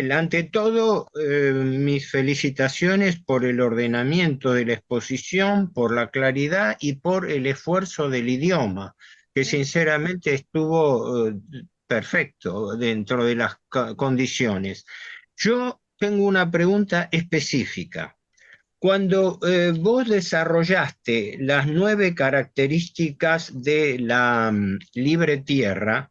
Daniel, ante todo, mis felicitaciones por el ordenamiento de la exposición, por la claridad y por el esfuerzo del idioma, que sinceramente estuvo perfecto dentro de las condiciones. Yo tengo una pregunta específica. Cuando vos desarrollaste las 9 características de la libre tierra,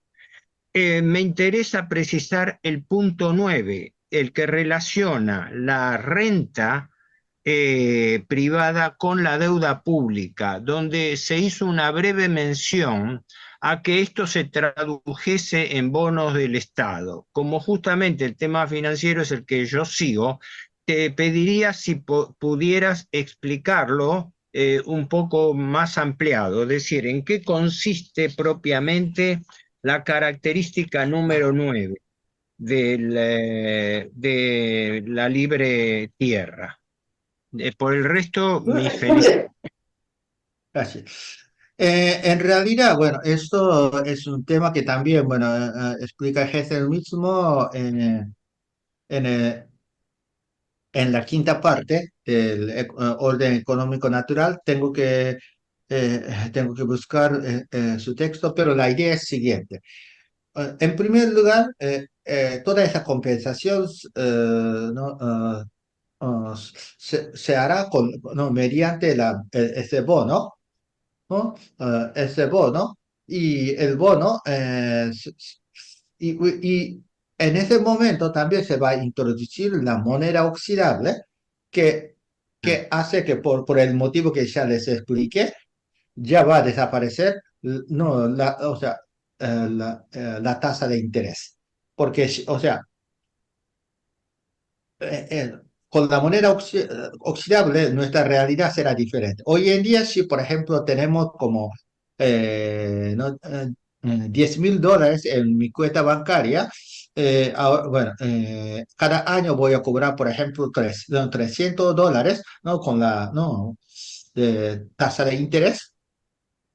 me interesa precisar el punto 9, el que relaciona la renta privada con la deuda pública, donde se hizo una breve mención a que esto se tradujese en bonos del Estado. Como justamente el tema financiero es el que yo sigo, te pediría si pudieras explicarlo un poco más ampliado, es decir, en qué consiste propiamente la característica número 9 de la libre tierra. Por el resto, mis felicidades. Gracias. En realidad, bueno, esto es un tema que también, bueno, explica Hessel mismo en, eh, en la quinta parte del orden económico natural. Tengo que buscar su texto, pero la idea es siguiente. En primer lugar, toda esa compensación ¿no? se hará ¿no? mediante ese bono, ¿no? Ese bono y el bono y en ese momento también se va a introducir la moneda oxidable que, que hace que por el motivo que ya les expliqué, ya va a desaparecer no, o sea, la tasa de interés. Porque, o sea, eh, eh, con la moneda oxidable nuestra realidad será diferente. Hoy en día, si por ejemplo tenemos como ¿no? 10.000 dólares en mi cuenta bancaria, bueno, cada año voy a cobrar, por ejemplo, no, $300, ¿no? Con la ¿no? Tasa de interés,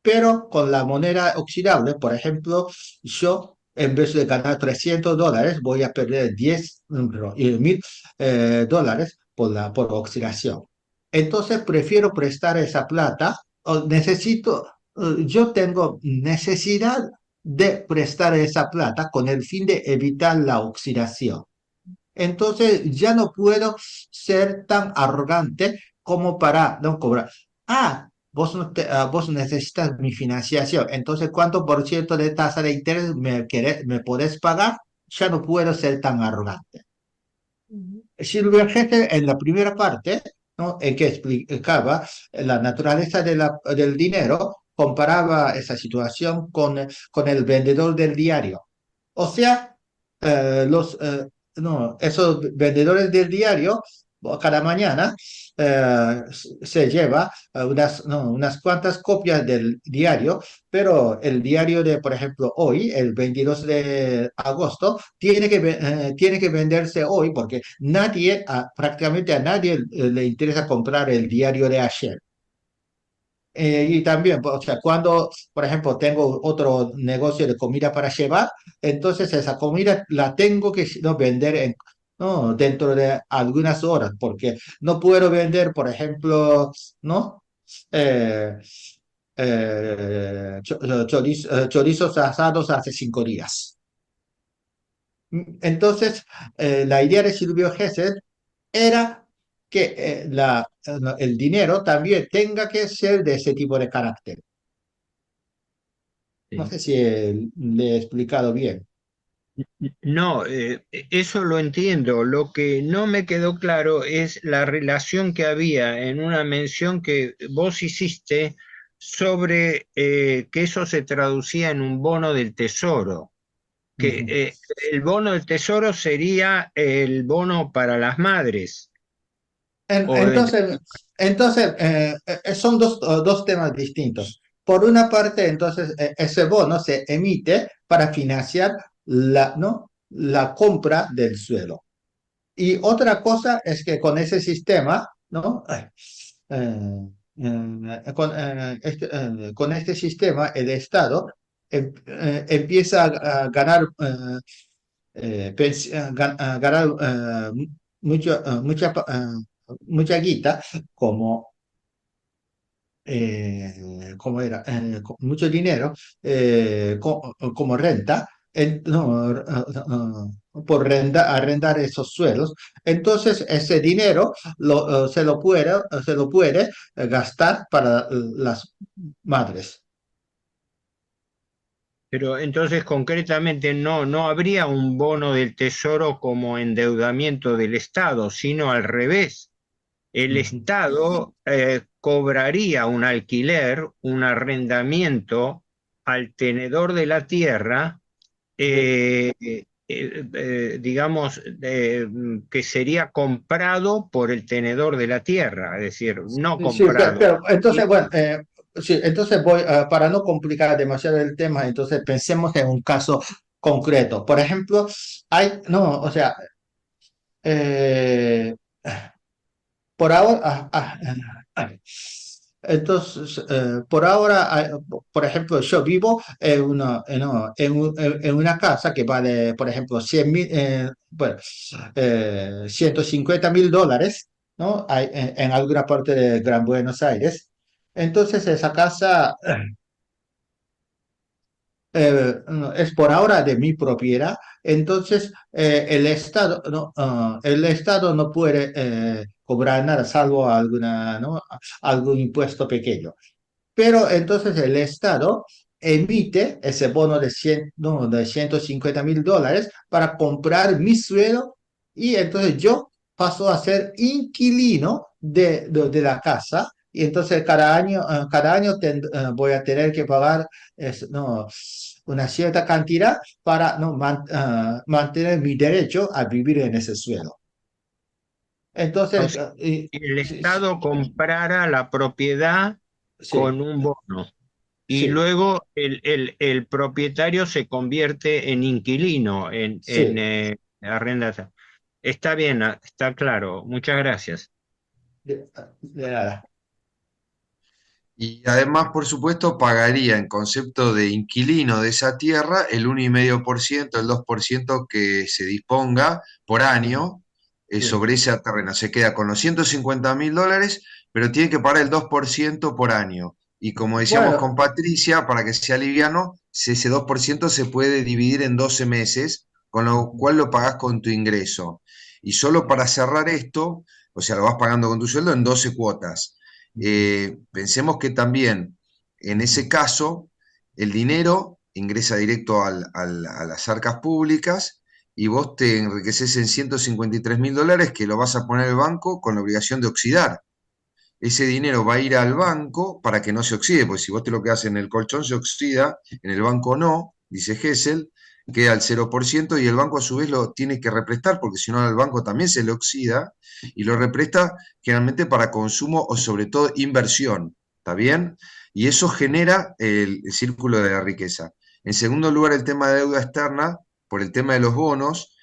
pero con la moneda oxidable, por ejemplo, yo en vez de ganar $300 voy a perder 10.000 dólares por oxidación. Entonces prefiero prestar esa plata o yo tengo necesidad de prestar esa plata con el fin de evitar la oxidación. Entonces ya no puedo ser tan arrogante como para no cobrar. Vos, vos necesitas mi financiación. Entonces, ¿cuánto por ciento de tasa de interés me podés pagar? Ya no puedo ser tan arrogante. Silvia Gesell en la primera parte, ¿no? En que explicaba la naturaleza del dinero, comparaba esa situación con el vendedor del diario. O sea, no, esos vendedores del diario cada mañana se lleva no, unas cuantas copias del diario, pero el diario de, por ejemplo, hoy, el 22 de agosto, tiene que venderse hoy porque prácticamente a nadie le interesa comprar el diario de ayer. Y también, pues, o sea, cuando, por ejemplo, tengo otro negocio de comida para llevar, entonces esa comida la tengo que ¿no? vender ¿no? dentro de algunas horas, porque no puedo vender, por ejemplo, ¿no? Eh, chorizos asados hace 5 días. Entonces, la idea de Silvio Gesell era que no, el dinero también tenga que ser de ese tipo de carácter. No Sí. sé si le he explicado bien. No, eso lo entiendo. Lo que no me quedó claro es la relación que había en una mención que vos hiciste sobre que eso se traducía en un bono del tesoro, que Ujú. el bono del tesoro sería el bono para las madres. O Entonces, son dos temas distintos. Por una parte, entonces, ese bono se emite para financiar ¿no? la compra del suelo. Y otra cosa es que con ese sistema, ¿no? Con este sistema, el Estado empieza a ganar ganar mucha guita como ¿cómo era? Mucho dinero como renta, no, por arrendar esos suelos. Entonces, ese dinero se lo puede gastar para las madres. Pero entonces concretamente no habría un bono del Tesoro como endeudamiento del Estado, sino al revés. El Ujú. Estado cobraría un alquiler, un arrendamiento al tenedor de la tierra, Sí, digamos, que sería comprado por el tenedor de la tierra, es decir, no sí, comprado. pero entonces, Y bueno, sí, entonces voy, para no complicar demasiado el tema, entonces pensemos en un caso concreto. Por ejemplo, no, o sea, eh, por ahora, entonces, por ahora, por ejemplo, yo vivo en una casa que vale, por ejemplo, 100.000, bueno, $150.000, ¿no? En alguna parte de Gran Buenos Aires. Entonces, esa casa no, es por ahora de mi propiedad, entonces el Estado no puede cobrar nada salvo alguna, ¿no? Algún impuesto pequeño. Pero entonces el Estado emite ese bono de, 100, no, de $150.000 para comprar mi suelo y entonces yo paso a ser inquilino de la casa y entonces cada año voy a tener que pagar no, una cierta cantidad para no, mantener mi derecho a vivir en ese suelo. o Entonces, sea, el sí, sí, Estado comprara la propiedad sí, con un bono y sí, luego el propietario se convierte en inquilino, en sí, arrendatario. Está bien, está claro. Muchas gracias. de nada. Y además, por supuesto, pagaría en concepto de inquilino de esa tierra el 1,5%, el 2% que se disponga por Ujú. año Sí, sobre ese terreno. Se queda con los $150.000, pero tiene que pagar el 2% por año. Y como decíamos con bueno, Patricia, para que sea liviano, ese 2% se puede dividir en 12 meses, con lo ujú, cual lo pagás con tu ingreso. Y solo para cerrar esto, o sea, lo vas pagando con tu sueldo en 12 cuotas. ujú, Pensemos que también en ese ujú. caso el dinero ingresa directo a las arcas públicas y vos te enriqueces en $153.000 que lo vas a poner al banco con la obligación de oxidar. Ese dinero va a ir al banco para que no se oxide, porque si vos te lo quedas en el colchón se oxida, en el banco no, dice Gesell, queda al 0% y el banco a su vez lo tiene que represtar, porque si no al banco también se le oxida y lo represta generalmente para consumo o sobre todo inversión, ¿está bien? Y eso genera el círculo de la riqueza. En segundo lugar, el tema de deuda externa, por el tema de los bonos,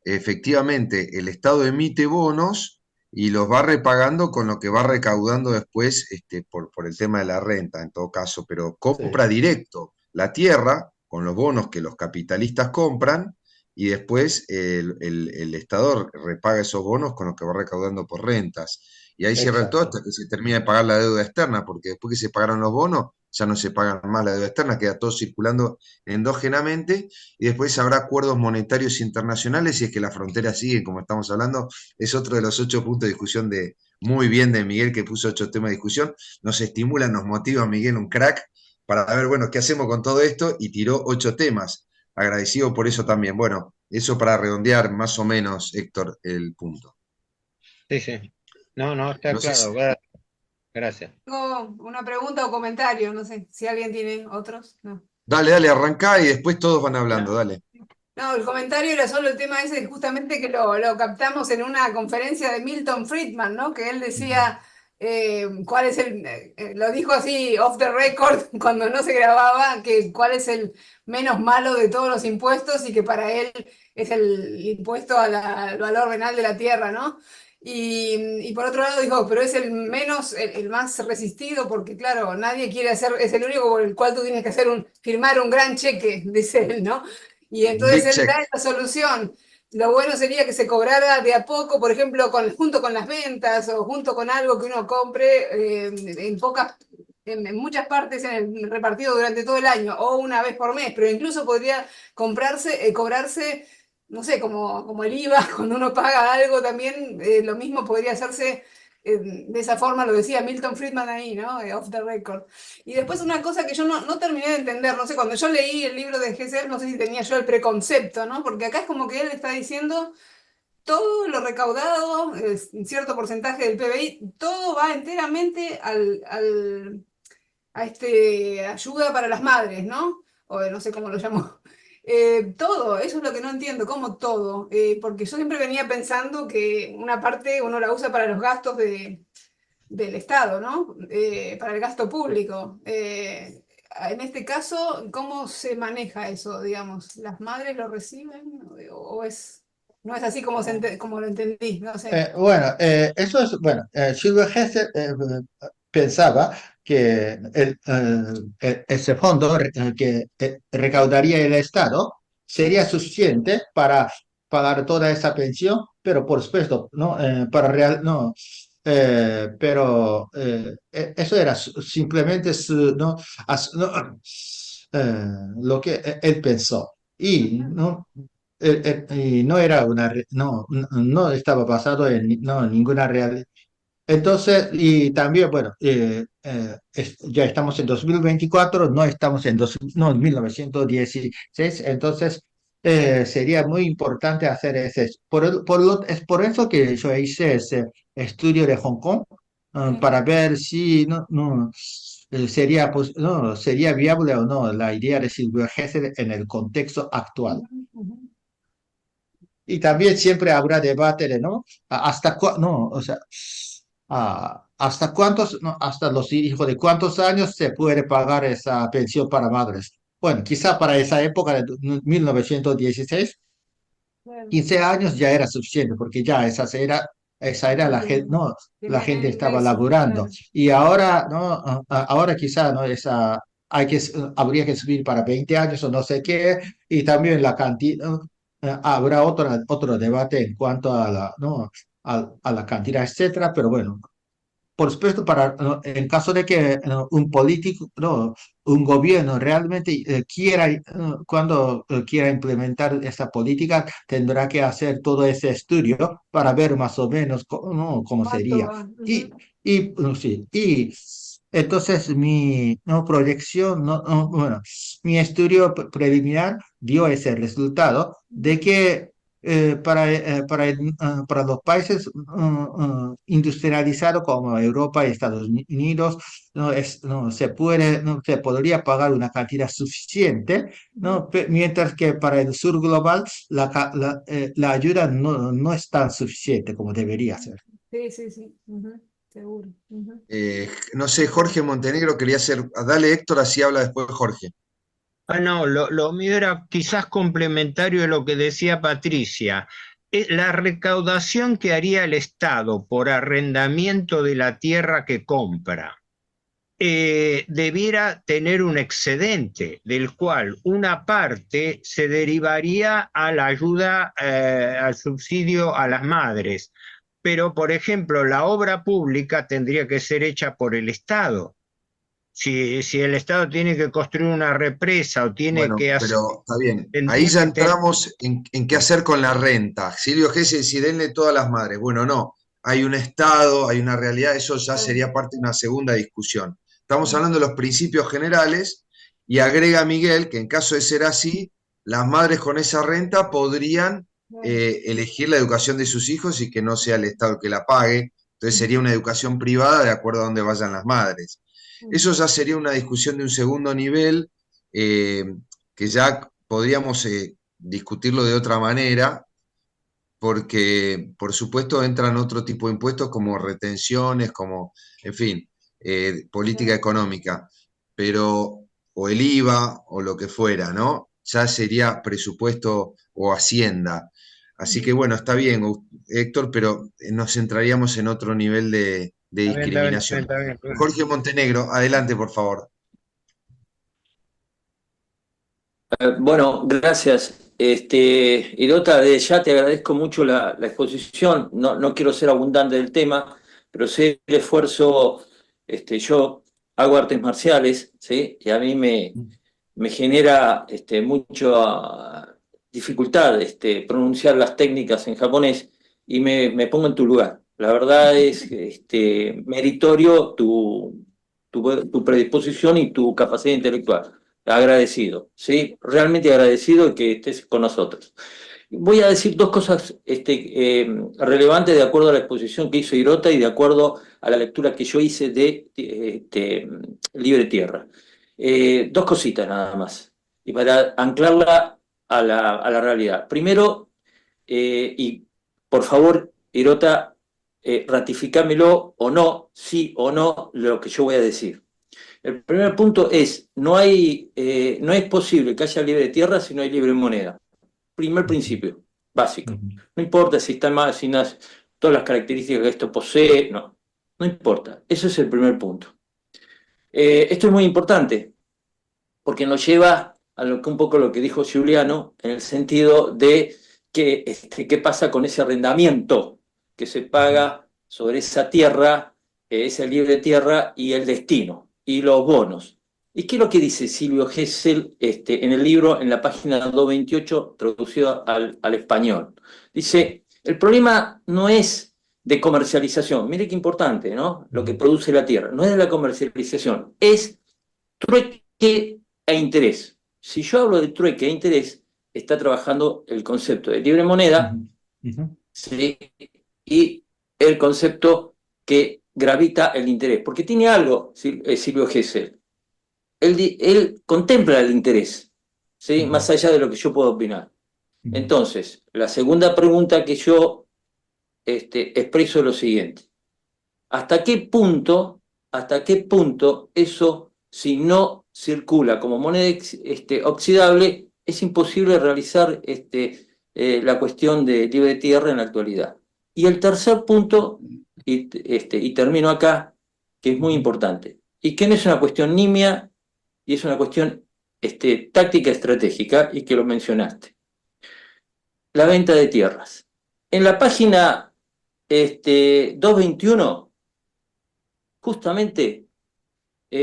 efectivamente el Estado emite bonos y los va repagando con lo que va recaudando después por el tema de la renta, en todo caso, pero compra Sí, directo la tierra con los bonos que los capitalistas compran y después el Estado repaga esos bonos con lo que va recaudando por rentas. Y ahí cierra todo exacto. hasta que se termina de pagar la deuda externa, porque después que se pagaron los bonos, ya no se pagan más la deuda externa, queda todo circulando endógenamente y después habrá acuerdos monetarios internacionales si es que las fronteras siguen como estamos hablando, es otro de los 8 puntos de discusión de muy bien de Miguel que puso 8 temas de discusión. Nos estimula, nos motiva Miguel, un crack, para ver, bueno, qué hacemos con todo esto y tiró 8 temas. Agradecido por eso también. Bueno, eso para redondear más o menos, Héctor, el punto. Sí, sí. No, está No sé claro. si... Gracias. Tengo una pregunta o comentario, no sé si alguien tiene otros. No. Dale, arrancá y después todos van hablando, No, dale. no, el comentario era solo el tema ese, justamente que lo captamos en una conferencia de Milton Friedman, ¿no? Que él decía cuál es lo dijo así off the record cuando no se grababa, que cuál es el menos malo de todos los impuestos y que para él es el impuesto al valor venal de la tierra, ¿no? Y por otro lado dijo, pero es el menos, el más resistido, porque claro, nadie quiere hacer, es el único por el cual tú tienes que hacer firmar un gran cheque, dice él, ¿no? Y entonces Big él check. da esa solución. Lo bueno sería que se cobrara de a poco, por ejemplo, junto con las ventas o junto con algo que uno compre en muchas partes repartido durante todo el año o una vez por mes, pero incluso podría cobrarse, no sé, como el IVA, cuando uno paga algo también, lo mismo podría hacerse de esa forma, lo decía Milton Friedman ahí, ¿no? Off the record. Y después una cosa que yo no terminé de entender, no sé, cuando yo leí el libro de Gesell, no sé si tenía yo el preconcepto, ¿no? Porque acá es como que él está diciendo todo lo recaudado, un cierto porcentaje del PBI, todo va enteramente a ayuda para las madres, ¿no? O no sé cómo lo llamó. Todo, eso es lo que no entiendo, ¿cómo todo? Porque yo siempre venía pensando que una parte uno la usa para los gastos del Estado, ¿no? Para el gasto público. En este caso, ¿cómo se maneja eso, digamos? ¿Las madres lo reciben o no es así como lo entendí? No sé. Bueno, eso es, bueno, Silvio Gesell pensaba que ese fondo que recaudaría el Estado Sí. sería suficiente para pagar toda esa pensión, pero por supuesto, no, para real, no, pero eso era simplemente no, lo que él pensó. Y no, y no era no estaba basado en no, ninguna realidad. Entonces, y también, bueno, ya estamos en 2024, no estamos en 1916, entonces sería muy importante hacer ese. Es por eso que yo hice ese estudio de Hong Kong, Sí. para ver si sería, no, sería viable o no la idea de Silvio Gesell en el contexto actual. Ujú, ujú. Y también siempre habrá debate de, ¿no? No, o sea, hasta cuántos, no, hasta los hijos de cuántos años se puede pagar esa pensión para madres. Bueno, quizá para esa época de 1916, Claro. 15 años ya era suficiente, porque ya esa era la gente, no, la Tenían gente el estaba ingreso, laburando. claro. Y ahora, ¿no? Ahora quizá, ¿no? Habría que subir para 20 años o no sé qué, y también la cantidad, habrá otro debate en cuanto a ¿no? A la cantidad, etcétera, pero bueno, por supuesto, ¿no? En caso de que un político, no, un gobierno realmente cuando quiera implementar esta política, tendrá que hacer todo ese estudio para ver más o menos ¿no? cómo ¿Cuánto sería. va? Y, Ujú. sí, y entonces mi no, proyección, bueno, mi estudio preliminar dio ese resultado de que para los países industrializados como Europa y Estados Unidos, no no se podría pagar una cantidad suficiente, Ujú. ¿no? Mientras que para el sur global la ayuda no es tan suficiente como debería ser. Sí, sí, sí. Ujú. Seguro. Ujú. No sé, Jorge Montenegro quería hacer. Dale, Héctor, así habla después Jorge. Ah, no, lo mío era quizás complementario de lo que decía Patricia. La recaudación que haría el Estado por arrendamiento de la tierra que compra debiera tener un excedente del cual una parte se derivaría a la ayuda, al subsidio a las madres. Pero, por ejemplo, la obra pública tendría que ser hecha por el Estado. Si el Estado tiene que construir una represa o tiene Bueno, que hacer, pero está bien. Ahí tendría ya que tener... entramos en qué hacer con la renta. Silvio Gesell, si denle todas las madres. Bueno, no. Hay un Estado, hay una realidad, eso ya Claro. sería parte de una segunda discusión. Estamos Ujú. hablando de los principios generales y agrega Miguel que en caso de ser así, las madres con esa renta podrían Claro. elegir la educación de sus hijos y que no sea el Estado el que la pague. Entonces Ujú. sería una educación privada de acuerdo a dónde vayan las madres. Eso Ujú. ya sería una discusión de un segundo nivel. eh, que ya podríamos discutirlo de otra manera, porque por supuesto entran otro tipo de impuestos como retenciones, como, en fin, política Claro. económica, pero, o el IVA o lo que fuera, ¿no? Ya sería presupuesto o hacienda. Así que Ujú. bueno, está bien, Héctor, pero nos centraríamos en otro nivel de Está bien, está bien, está bien, discriminación. está bien, claro. Jorge Montenegro, adelante, por favor. Bueno, gracias. Irota, desde ya te agradezco mucho la exposición. No quiero ser abundante del tema, pero sé el esfuerzo. Yo hago artes marciales, ¿sí? Y a mí me genera mucha dificultad pronunciar las técnicas en japonés y me pongo en tu lugar. La verdad es meritorio tu predisposición y tu capacidad intelectual. Agradecido, ¿sí? Realmente agradecido de que estés con nosotros. Voy a decir dos cosas relevantes de acuerdo a la exposición que hizo Irota y de acuerdo a la lectura que yo hice de Libre Tierra. Dos cositas nada más, y para anclarla a la realidad. Primero, y por favor, Irota, ratificámelo o no, sí o no, lo que yo voy a decir. El primer punto es, no es posible que haya libre tierra si no hay libre moneda. Primer principio, básico. No importa si está mal, si no, todas las características que esto posee, no importa. Eso es el primer punto. Esto es muy importante porque nos lleva a un poco lo que dijo Giuliano en el sentido de qué pasa con ese arrendamiento que se paga sobre esa tierra, esa libre tierra y el destino y los bonos. ¿Y qué es lo que dice Silvio Gesell en el libro, en la página 228, traducido al español? Dice, el problema no es de comercialización, mire qué importante, ¿no? Lo que produce la tierra, no es de la comercialización, es trueque e interés. Si yo hablo de trueque e interés, está trabajando el concepto de libre moneda, ¿sí? Y el concepto que gravita el interés. Porque tiene algo, Silvio Gesell. Él contempla el interés, ¿sí? Más allá de lo que yo puedo opinar. Entonces, la segunda pregunta que yo expreso es lo siguiente. ¿Hasta qué punto eso, si no circula como moneda oxidable, es imposible realizar la cuestión de libre tierra en la actualidad? Y el tercer punto, y termino acá, que es muy importante, y que no es una cuestión nimia, y es una cuestión táctica estratégica, y que lo mencionaste. La venta de tierras. En la página 221, justamente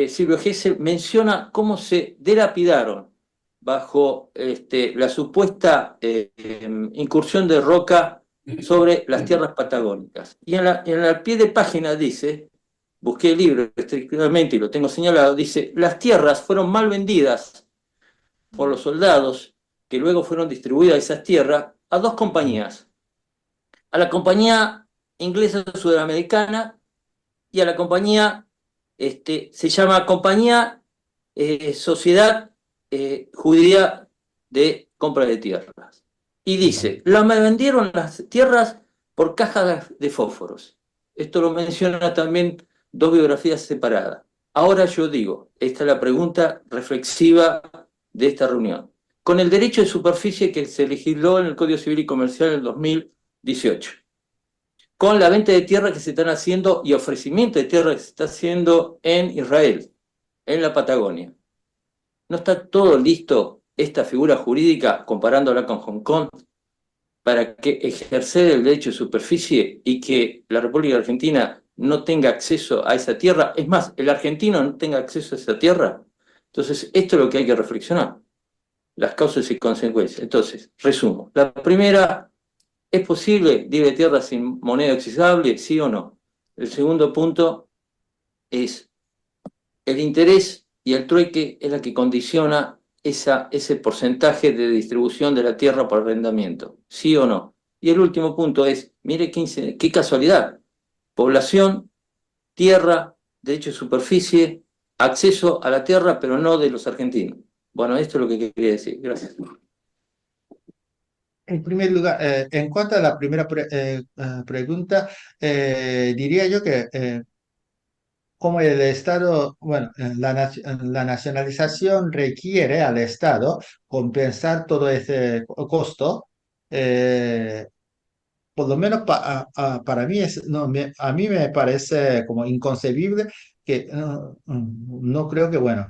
Silvio Gesell menciona cómo se dilapidaron bajo la supuesta incursión de Roca sobre las tierras patagónicas. Y en el pie de página dice, busqué el libro estrictamente y lo tengo señalado, dice, las tierras fueron mal vendidas por los soldados que luego fueron distribuidas esas tierras a dos compañías, a la compañía inglesa sudamericana y a la compañía, se llama Compañía Sociedad Judía de Compra de Tierras. Y dice, me vendieron las tierras por cajas de fósforos. Esto lo menciona también dos biografías separadas. Ahora yo digo, esta es la pregunta reflexiva de esta reunión. Con el derecho de superficie que se legisló en el Código Civil y Comercial en el 2018, con la venta de tierra que se están haciendo y ofrecimiento de tierra que se está haciendo en Israel, en la Patagonia. ¿No está todo listo esta figura jurídica, comparándola con Hong Kong, para que ejercer el derecho de superficie y que la República Argentina no tenga acceso a esa tierra? Es más, el argentino no tenga acceso a esa tierra. Entonces, esto es lo que hay que reflexionar, las causas y consecuencias. Entonces, resumo. La primera, ¿es posible libre tierra sin moneda oxidable? ¿Sí o no? El segundo punto es el interés y el trueque es la que condiciona ese porcentaje de distribución de la tierra por arrendamiento. ¿Sí o no? Y el último punto es, mire qué casualidad, población, tierra, derecho de superficie, acceso a la tierra, pero no de los argentinos. Bueno, esto es lo que quería decir. Gracias. En primer lugar, en cuanto a la primera pregunta, diría yo que como el Estado, bueno, la nacionalización requiere al Estado compensar todo ese costo, eh, por lo menos para mí no, a mí me parece como inconcebible que no creo que, bueno.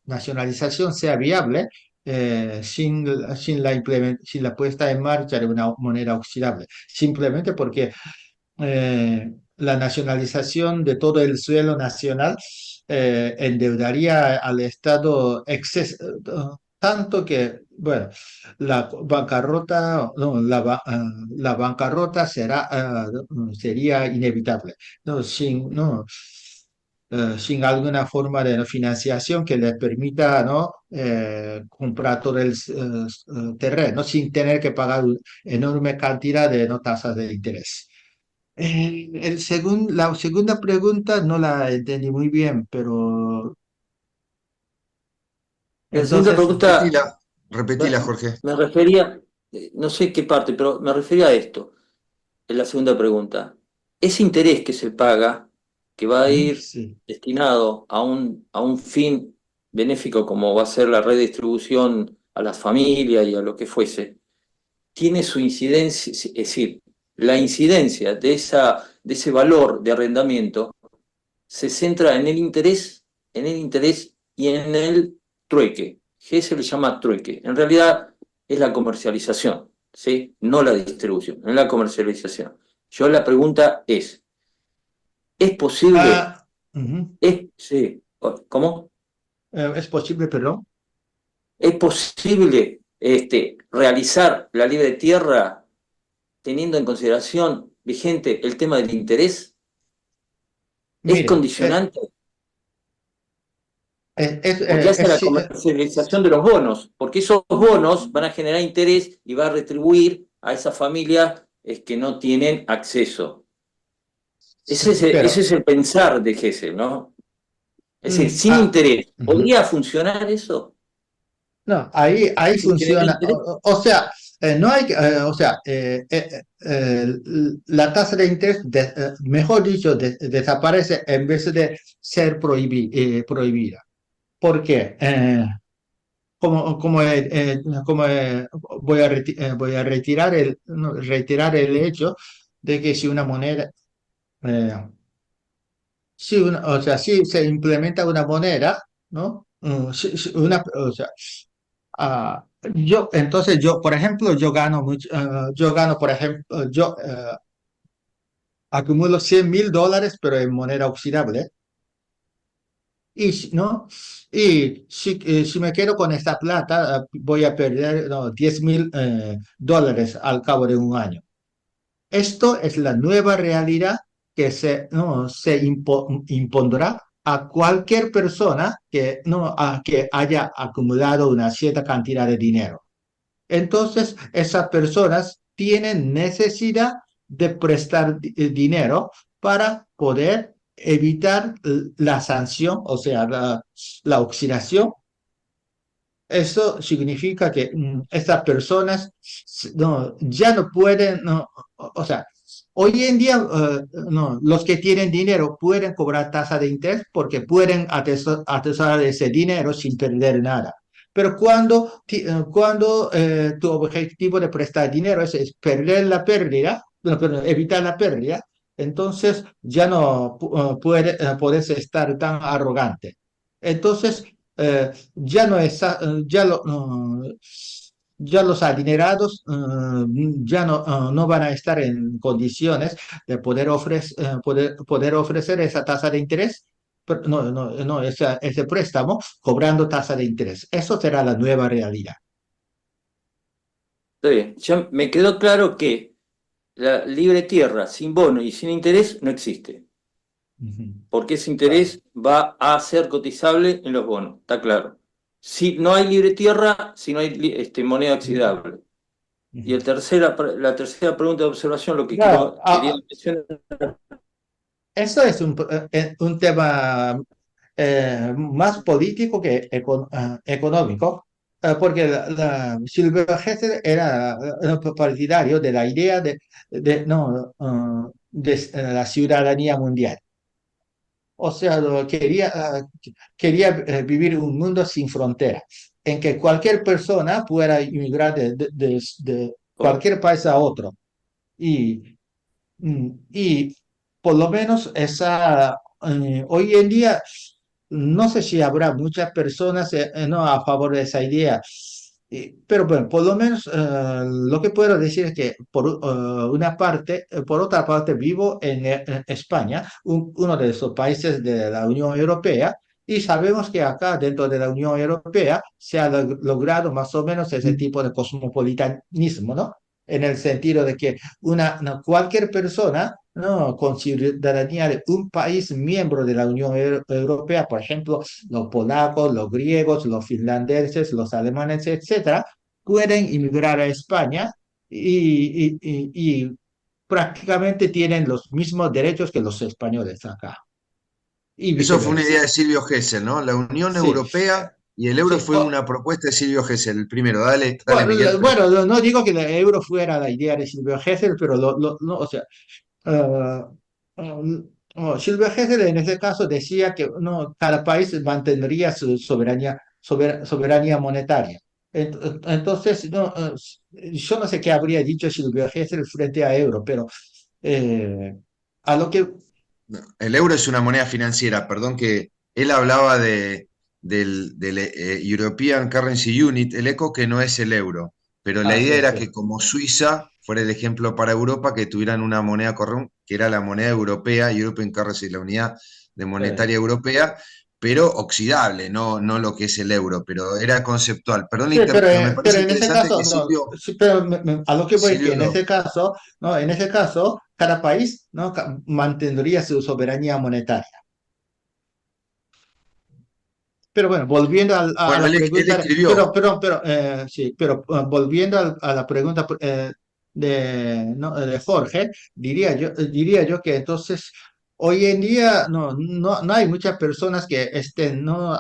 nacionalización sea viable sin la puesta en marcha de una moneda oxidable, simplemente porque la nacionalización de todo el suelo nacional endeudaría al Estado tanto que, bueno, la bancarrota, no, la bancarrota sería inevitable, ¿no? Sin alguna forma de financiación que les permita, ¿no? Comprar todo el terreno sin tener que pagar una enorme cantidad de, ¿no? tasas de interés. La segunda pregunta no la entendí muy bien, pero La segunda entonces, pregunta Repetila, repetila, bueno, Jorge. me refería, no sé qué parte, pero me refería a esto, en la segunda pregunta. Ese interés que se paga, que va a ir sí. destinado a un fin benéfico como va a ser la redistribución a las familias y a lo que fuese, tiene su incidencia, es decir, la incidencia de ese valor de arrendamiento se centra en el interés y en el trueque. ¿Qué se le llama trueque? En realidad es la comercialización, ¿sí? No la distribución, es la comercialización. Yo la pregunta ¿es posible? Ah, ujú. Sí, ¿cómo? Es posible, perdón. ¿Es posible realizar la libre tierra teniendo en consideración vigente el tema del interés? ¿Es Mire, condicionante? es, Porque eh, hace es, la sí, comercialización de los bonos, porque esos bonos van a generar interés y va a retribuir a esas familias que no tienen acceso. sí, Ese pero es el pensar de Gesell, ¿no? Es decir, sin interés, ujú. ¿podría funcionar eso? No, ahí ¿Se genera funciona. interés? O sea, no hay, o sea, la tasa de interés, mejor dicho, desaparece en vez de ser prohibida. ¿Por qué? Voy a retirar no, reiterar el hecho de que si una moneda, eh, o sea, si se implementa una moneda, ¿no? O sea, entonces por ejemplo, yo gano mucho, yo gano, por ejemplo, yo acumulo $100.000, pero en moneda oxidable. ¿No? Y si me quedo con esta plata, voy a perder, no, $10.000 al cabo de un año. Esto es la nueva realidad que no, impondrá a cualquier persona que haya acumulado una cierta cantidad de dinero. Entonces, esas personas tienen necesidad de prestar dinero para poder evitar la sanción, o sea, la oxidación. Eso significa que estas personas no, ya no pueden, no, o sea, hoy en día no, los que tienen dinero pueden cobrar tasa de interés porque pueden atesorar ese dinero sin perder nada. Pero cuando tu objetivo de prestar dinero es perder la pérdida, no, perdón, evitar la pérdida, entonces ya no puedes estar tan arrogante. Entonces, ya no está, ya los adinerados no van a estar en condiciones de poder ofrecer esa tasa de interés, no, ese préstamo cobrando tasa de interés. Eso será la nueva realidad. Está bien. Ya me quedó claro que la libre tierra sin bono y sin interés no existe, Ujú. porque ese Claro. interés va a ser cotizable en los bonos, está claro. Si no hay libre tierra, si no hay moneda oxidable. Y Ujú. la tercera pregunta de observación, lo que Claro, quería mencionar, eso es un tema más político que económico, porque Silvio Gesell era partidario de la idea no, de la ciudadanía mundial. O sea, quería vivir un mundo sin fronteras, en que cualquier persona pueda inmigrar de cualquier país a otro. Y y por lo menos hoy en día no sé si habrá muchas personas no, a favor de esa idea. Pero bueno, por lo menos lo que puedo decir es que una parte, por otra parte, vivo en España, uno de esos países de la Unión Europea, y sabemos que acá dentro de la Unión Europea se ha logrado más o menos ese tipo de cosmopolitanismo, ¿no? En el sentido de que cualquier persona, ¿no? Con ciudadanía de un país miembro de la Unión Europea, por ejemplo, los polacos, los griegos, los finlandeses, los alemanes, etcétera, pueden inmigrar a España y prácticamente tienen los mismos derechos que los españoles acá, y Eso fue una viceversa. idea de Silvio Gesell, ¿no? La Unión Sí, Europea y el euro sí. fue una propuesta de Silvio Gesell, el primero. Dale, dale, Bueno, Miguel. bueno, no digo que el euro fuera la idea de Silvio Gesell, pero no, o sea, ah, ah, Silvio Gesell en ese caso decía que no, cada país mantendría su soberanía monetaria. Entonces, no, yo no sé qué habría dicho Silvio Gesell frente a euro, pero eh, a lo que... El euro es una moneda financiera, perdón que él hablaba del European Currency Unit, el ECO, que no es el euro, pero la Ah, idea sí, era sí. que como Suiza fuera el ejemplo para Europa, que tuvieran una moneda corriente, que era la moneda europea, European Currency, la unidad de monetaria europea, pero oxidable, no lo que es el euro, pero era conceptual. Perdón, Sí, pero me pero parece en ese interesante que caso, no, sí, pero a lo que voy es que Silvio en ese caso, ¿no? En ese caso, cada país, ¿no? Mantendría su soberanía monetaria. Pero bueno, volviendo a bueno, la él pregunta, escribió. sí, pero volviendo a la pregunta ¿no? de Jorge, diría yo que entonces hoy en día no hay muchas personas que estén no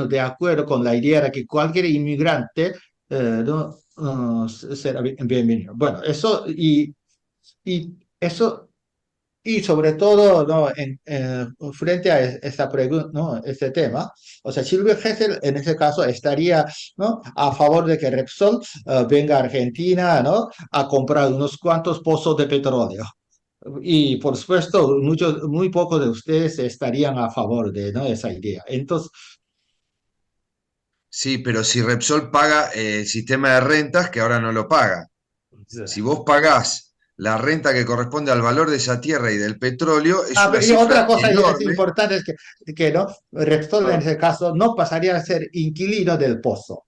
de acuerdo con la idea de que cualquier inmigrante será bienvenido. Bueno, y eso y sobre todo, ¿no? Frente a esta pregunta, ¿no? Este tema, o sea, Silvio Gesell en ese caso estaría, ¿no? A favor de que Repsol venga a Argentina, ¿no? A comprar unos cuantos pozos de petróleo. Y por supuesto, muy pocos de ustedes estarían a favor de, ¿no? Esa idea. Entonces, Sí, pero si Repsol paga el sistema de rentas, que ahora no lo paga. Si vos pagás la renta que corresponde al valor de esa tierra y del petróleo, es una y otra cifra cosa es enorme. importante es que ¿no? Repsol en ese caso no pasaría a ser inquilino del pozo.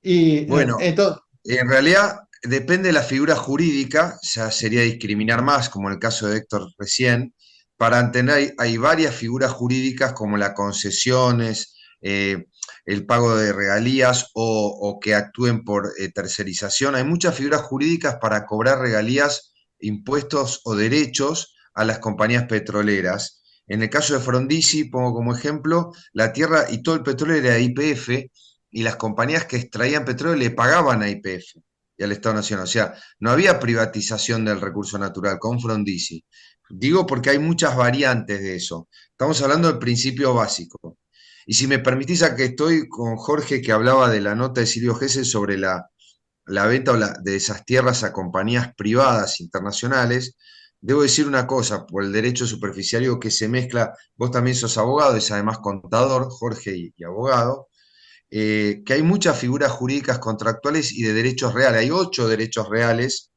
Y Bueno, entonces, en realidad depende de la figura jurídica, ya sería discriminar más, como en el caso de Héctor recién. Para entender, hay varias figuras jurídicas como las concesiones, el pago de regalías o que actúen por tercerización. Hay muchas figuras jurídicas para cobrar regalías, impuestos o derechos a las compañías petroleras. En el caso de Frondizi, pongo como ejemplo, la tierra y todo el petróleo era de YPF y las compañías que extraían petróleo le pagaban a YPF y al Estado Nacional. O sea, no había privatización del recurso natural con Frondizi. Digo porque hay muchas variantes de eso. Estamos hablando del principio básico. Y si me permitís, a que estoy con Jorge, que hablaba de la nota de Silvio Gesell sobre la venta de esas tierras a compañías privadas internacionales, debo decir una cosa, por el derecho superficiario que se mezcla, vos también sos abogado, es además contador, Jorge, y abogado, que hay muchas figuras jurídicas contractuales y de derechos reales. Hay 8 derechos reales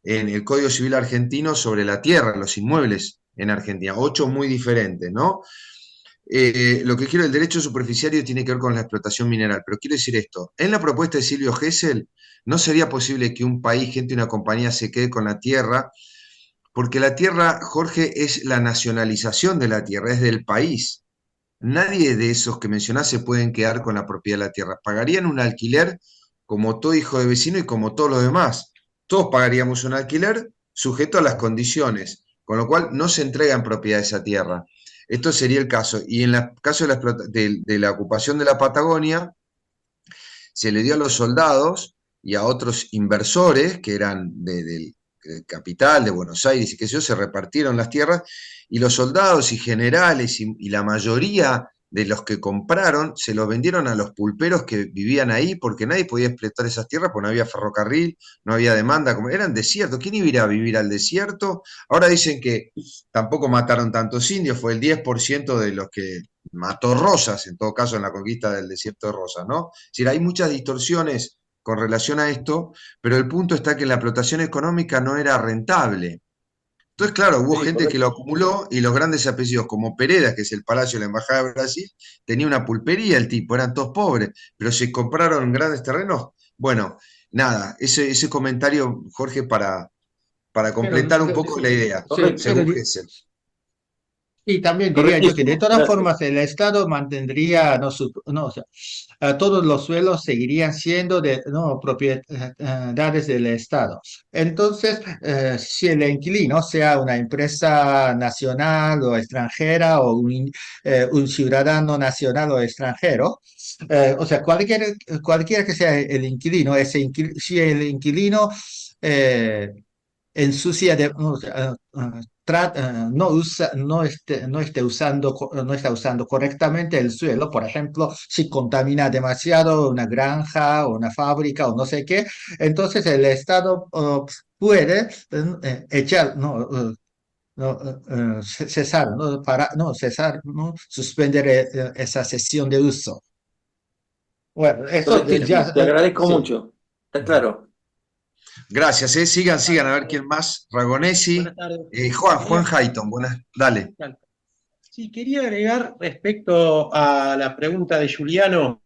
en el Código Civil argentino sobre la tierra, los inmuebles en Argentina. 8 muy diferentes, ¿no? Lo que quiero, el derecho superficiario tiene que ver con la explotación mineral, pero quiero decir esto, en la propuesta de Silvio Gesell no sería posible que un país, gente, una compañía se quede con la tierra, porque la tierra, Jorge, es la nacionalización de la tierra, es del país. Nadie de esos que mencionás se pueden quedar con la propiedad de la tierra. Pagarían un alquiler como todo hijo de vecino y como todos los demás. Todos pagaríamos un alquiler sujeto a las condiciones, con lo cual no se entrega en propiedad esa tierra. Esto sería el caso. Y en el caso de la ocupación de la Patagonia, se le dio a los soldados y a otros inversores que eran del capital, de Buenos Aires y qué sé yo, se repartieron las tierras y los soldados y generales y la mayoría de los que compraron, se los vendieron a los pulperos que vivían ahí, porque nadie podía explotar esas tierras, porque no había ferrocarril, no había demanda, eran desiertos. ¿Quién iba a ir a vivir al desierto? Ahora dicen que tampoco mataron tantos indios, fue el 10% de los que mató Rosas, en todo caso en la conquista del desierto de Rosas, ¿no? Es decir, hay muchas distorsiones con relación a esto, pero el punto está que la explotación económica no era rentable. Entonces, claro, hubo Sí, gente que correcto. lo acumuló y los grandes apellidos, como Pereda, que es el Palacio de la Embajada de Brasil, tenía una pulpería el tipo, eran todos pobres, pero se compraron grandes terrenos. Bueno, nada, ese comentario, Jorge, para Pero, completar un poco la idea, sí, Correcto, pero según Hessel. y también diría yo que de correctísimo. todas formas el Estado mantendría, o sea, todos los suelos seguirían siendo propiedades del Estado. Entonces, si el inquilino sea una empresa nacional o extranjera o un ciudadano nacional o extranjero, o sea, cualquiera que sea el inquilino, si el inquilino eh, ensucia o sea, no está usando correctamente el suelo, por ejemplo, si contamina demasiado una granja o una fábrica o no sé qué, entonces el Estado puede echar, cesar, cesar, suspender esa cesión de uso. Bueno, eso Correctísimo. ya, Te agradezco sí. mucho. Está claro. Gracias, sigan, a ver quién más. Ragonesi, Buenas tardes. Juan Hayton, buenas, dale. Sí, quería agregar respecto a la pregunta de Juliano,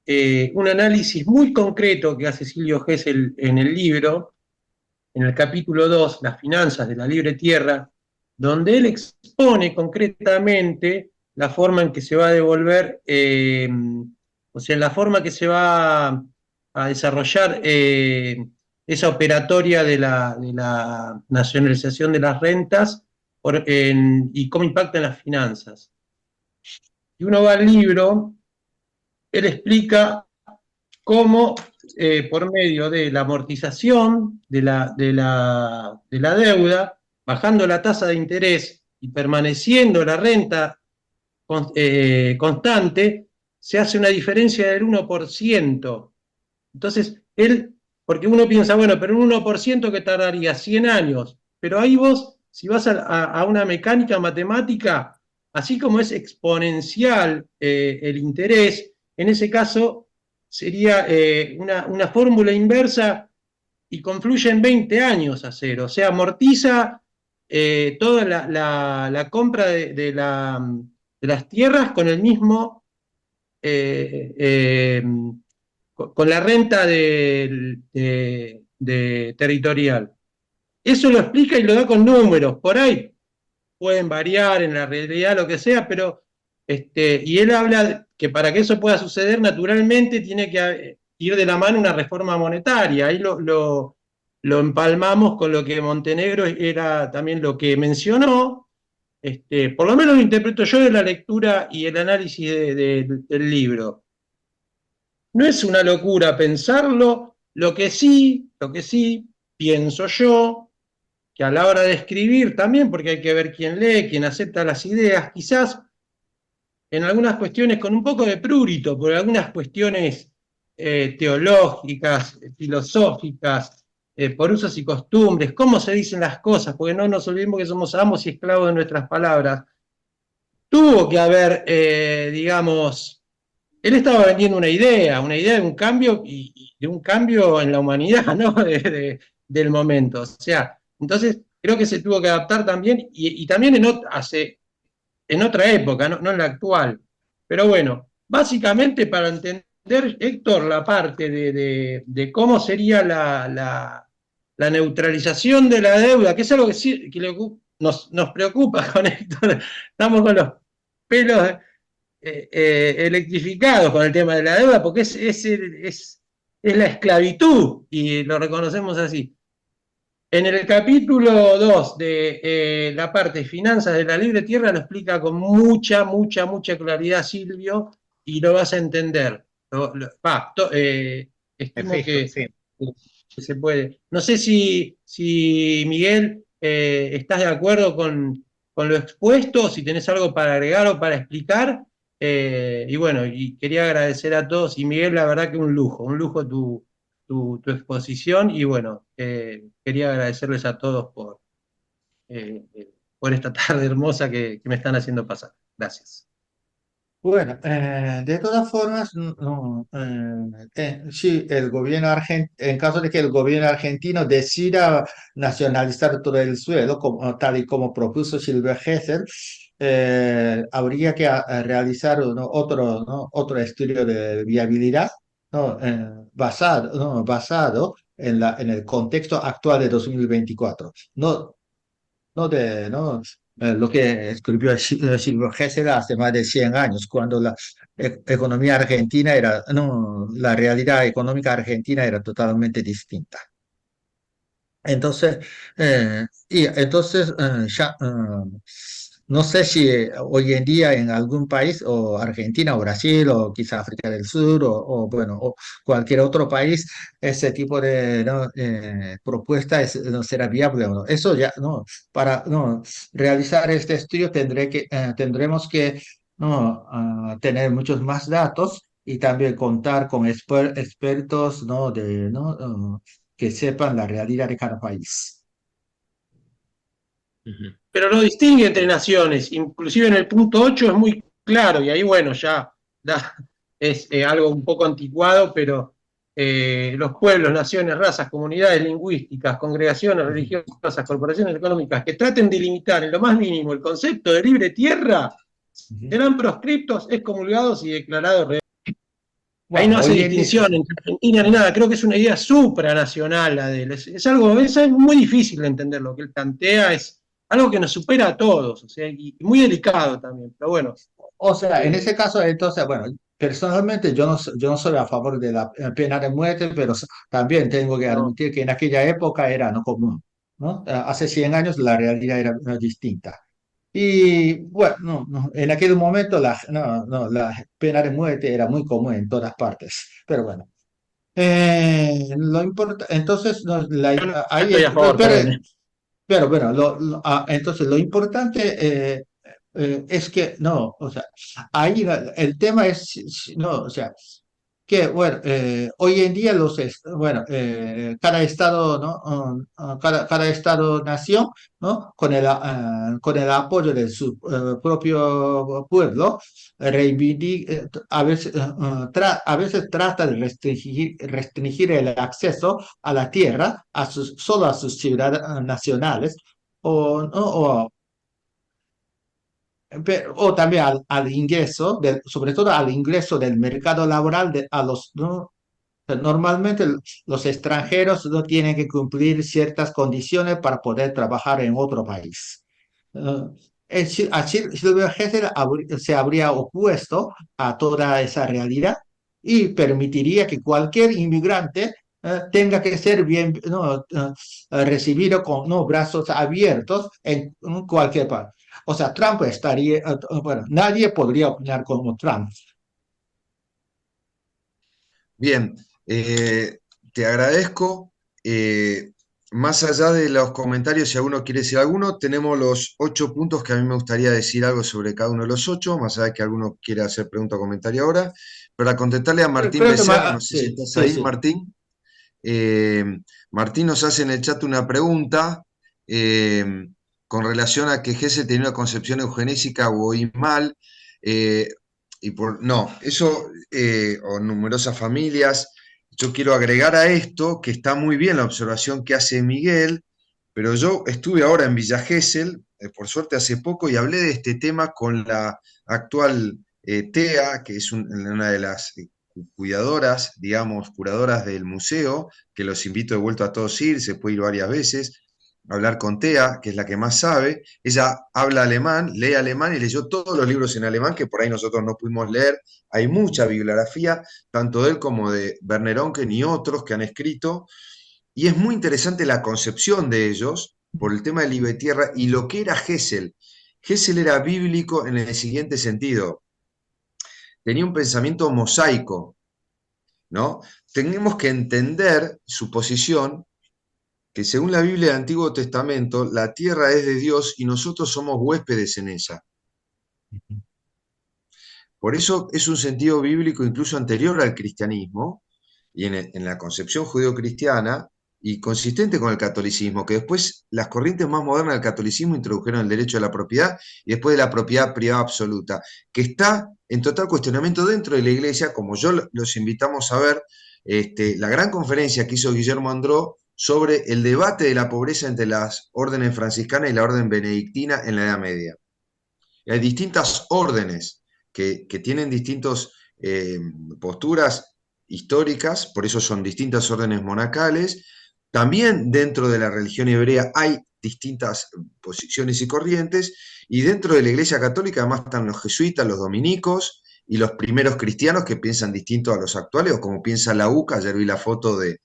un análisis muy concreto que hace Silvio Gesell en el libro, en el capítulo 2, Las finanzas de la libre tierra, donde él expone concretamente la forma en que se va a devolver, o sea, la forma que se va a desarrollar esa operatoria de la nacionalización de las rentas y cómo impacta en las finanzas. Y uno va al libro, él explica cómo por medio de la amortización de la deuda, bajando la tasa de interés y permaneciendo la renta constante, se hace una diferencia del 1%. Entonces, porque uno piensa, bueno, pero un 1% que tardaría 100 años, pero ahí vos, si vas a una mecánica matemática, así como es exponencial el interés, en ese caso sería una fórmula inversa y confluye en 20 años a cero, o sea, amortiza toda la compra de las tierras con el mismo, con la renta territorial. Eso lo explica y lo da con números, por ahí pueden variar en la realidad, lo que sea, pero y él habla que para que eso pueda suceder naturalmente tiene que ir de la mano una reforma monetaria. Ahí lo empalmamos con lo que Montenegro era también lo que mencionó. Por lo menos lo interpreto yo de la lectura y el análisis del libro. No es una locura pensarlo, lo que sí pienso yo, que a la hora de escribir también, porque hay que ver quién lee, quién acepta las ideas, quizás en algunas cuestiones con un poco de prurito, por algunas cuestiones teológicas, filosóficas, por usos y costumbres, cómo se dicen las cosas, porque no nos olvidemos que somos amos y esclavos de nuestras palabras. Tuvo que haber, digamos, él estaba vendiendo una idea de un cambio y de un cambio en la humanidad, ¿no? Del momento. O sea, entonces creo que se tuvo que adaptar también y también en otra época, no en la actual. Pero bueno, básicamente para entender, Héctor, la parte de cómo sería la neutralización de la deuda, que es algo que nos preocupa con Héctor, estamos con los pelos electrificados con el tema de la deuda, porque es la esclavitud, y lo reconocemos así. En el capítulo 2 de la parte de finanzas de la libre tierra lo explica con mucha claridad Silvio, y lo vas a entender. Estimo Sí. que se puede. No sé si Miguel, estás de acuerdo con lo expuesto, si tenés algo para agregar o para explicar, Y bueno, y quería agradecer a todos. Y Miguel, la verdad que un lujo tu exposición. Y bueno, quería agradecerles a todos por esta tarde hermosa que me están haciendo pasar. Gracias. Bueno, de todas formas, no, sí, el gobierno en caso de que el gobierno argentino decida nacionalizar todo el suelo, tal y como propuso Silvio Gesell, habría que realizar otro estudio de viabilidad, ¿no? Basado en el contexto actual de 2024. Lo que escribió Silvio Gesell hace más de 100 años, cuando la economía argentina era, no, la realidad económica argentina era totalmente distinta. No sé si hoy en día en algún país, o Argentina o Brasil, o quizá África del Sur, bueno, o cualquier otro país, ese tipo de, ¿no? Propuesta no será viable o no. Eso ya, no, para no, realizar este estudio tendremos que, no, tener muchos más datos y también contar con expertos, ¿no? Que sepan la realidad de cada país. Ujú. Pero no distingue entre naciones, inclusive en el punto 8 es muy claro, y ahí bueno, es algo un poco anticuado, pero los pueblos, naciones, razas, comunidades lingüísticas, congregaciones religiosas, corporaciones económicas que traten de limitar en lo más mínimo el concepto de libre tierra Ujú. serán proscriptos, excomulgados y declarados rehenes. Ahí Bueno, no hace hoy en día, distinción entre Argentina ni nada, creo que es una idea supranacional la de él. Es muy difícil de entender lo que él plantea, es algo que nos supera a todos, o sea, y muy delicado también, pero bueno. o sea, en eh, ese caso, entonces, bueno, personalmente yo no soy a favor de la pena de muerte, pero también tengo que no, admitir que en aquella época era no común, ¿no? Hace 100 años la realidad era distinta. Y bueno, en aquel momento la pena de muerte era muy común en todas partes, pero bueno. Lo importa, entonces, yo no estoy a favor, pero, perdón. pero bueno, entonces lo importante es que, no, o sea, ahí el tema es, no, o sea, que, bueno, hoy en día bueno, cada estado, ¿no? Cada estado-nación, ¿no? Con el apoyo de su propio pueblo, a veces trata de restringir el acceso a la tierra solo a sus ciudadanos nacionales, ¿no? O también al ingreso, sobre todo al ingreso del mercado laboral ¿no? Normalmente los extranjeros no tienen que cumplir ciertas condiciones para poder trabajar en otro país. Eh, Silvio Gesell se habría opuesto a toda esa realidad y permitiría que cualquier inmigrante tenga que ser no, recibido con, no, brazos abiertos en cualquier parte. O sea, Trump estaría, bueno, nadie podría opinar como Trump. Bien, te agradezco. Eh, Más allá de los comentarios, si alguno quiere decir alguno, tenemos los 8 puntos que a mí me gustaría decir algo sobre cada uno de los 8, más allá de que alguno quiera hacer pregunta o comentario ahora. Para contestarle a Martín Creo que Becerra, no sé si sí, estás sí, ahí, sí. Martín. Eh, Martín nos hace en el chat una pregunta eh, con relación a que Gesell tenía una concepción eugenésica o oí mal. eh, no, eso, o numerosas familias. Yo quiero agregar a esto que está muy bien la observación que hace Miguel, pero yo estuve ahora en Villa Gesell, por suerte hace poco, y hablé de este tema con la actual TEA, que es una de las cuidadoras, digamos, curadoras del museo, que los invito de vuelta a todos a ir, se puede ir varias veces, a hablar con Tea, que es la que más sabe. Ella habla alemán, lee alemán y leyó todos los libros en alemán que por ahí nosotros no pudimos leer. Hay mucha bibliografía, tanto de él como de Werner Oncken y otros que han escrito, y es muy interesante la concepción de ellos por el tema de Libre Tierra y lo que era Gesell. Gesell era bíblico en el siguiente sentido, tenía un pensamiento mosaico, ¿no? Tenemos que entender su posición, que según la Biblia del Antiguo Testamento, la tierra es de Dios y nosotros somos huéspedes en ella. Por eso es un sentido bíblico incluso anterior al cristianismo y en la concepción judeo-cristiana y consistente con el catolicismo, que después las corrientes más modernas del catolicismo introdujeron el derecho a la propiedad y después de la propiedad privada absoluta, que está en total cuestionamiento dentro de la Iglesia, como yo los invitamos a ver, la gran conferencia que hizo Guillermo Andró sobre el debate de la pobreza entre las órdenes franciscanas y la orden benedictina en la Edad Media. Y hay distintas órdenes que tienen distintas posturas históricas, por eso son distintas órdenes monacales. También dentro de la religión hebrea hay distintas posiciones y corrientes, y dentro de la Iglesia Católica además están los jesuitas, los dominicos y los primeros cristianos que piensan distinto a los actuales, o como piensa la UCA. Ayer vi la foto de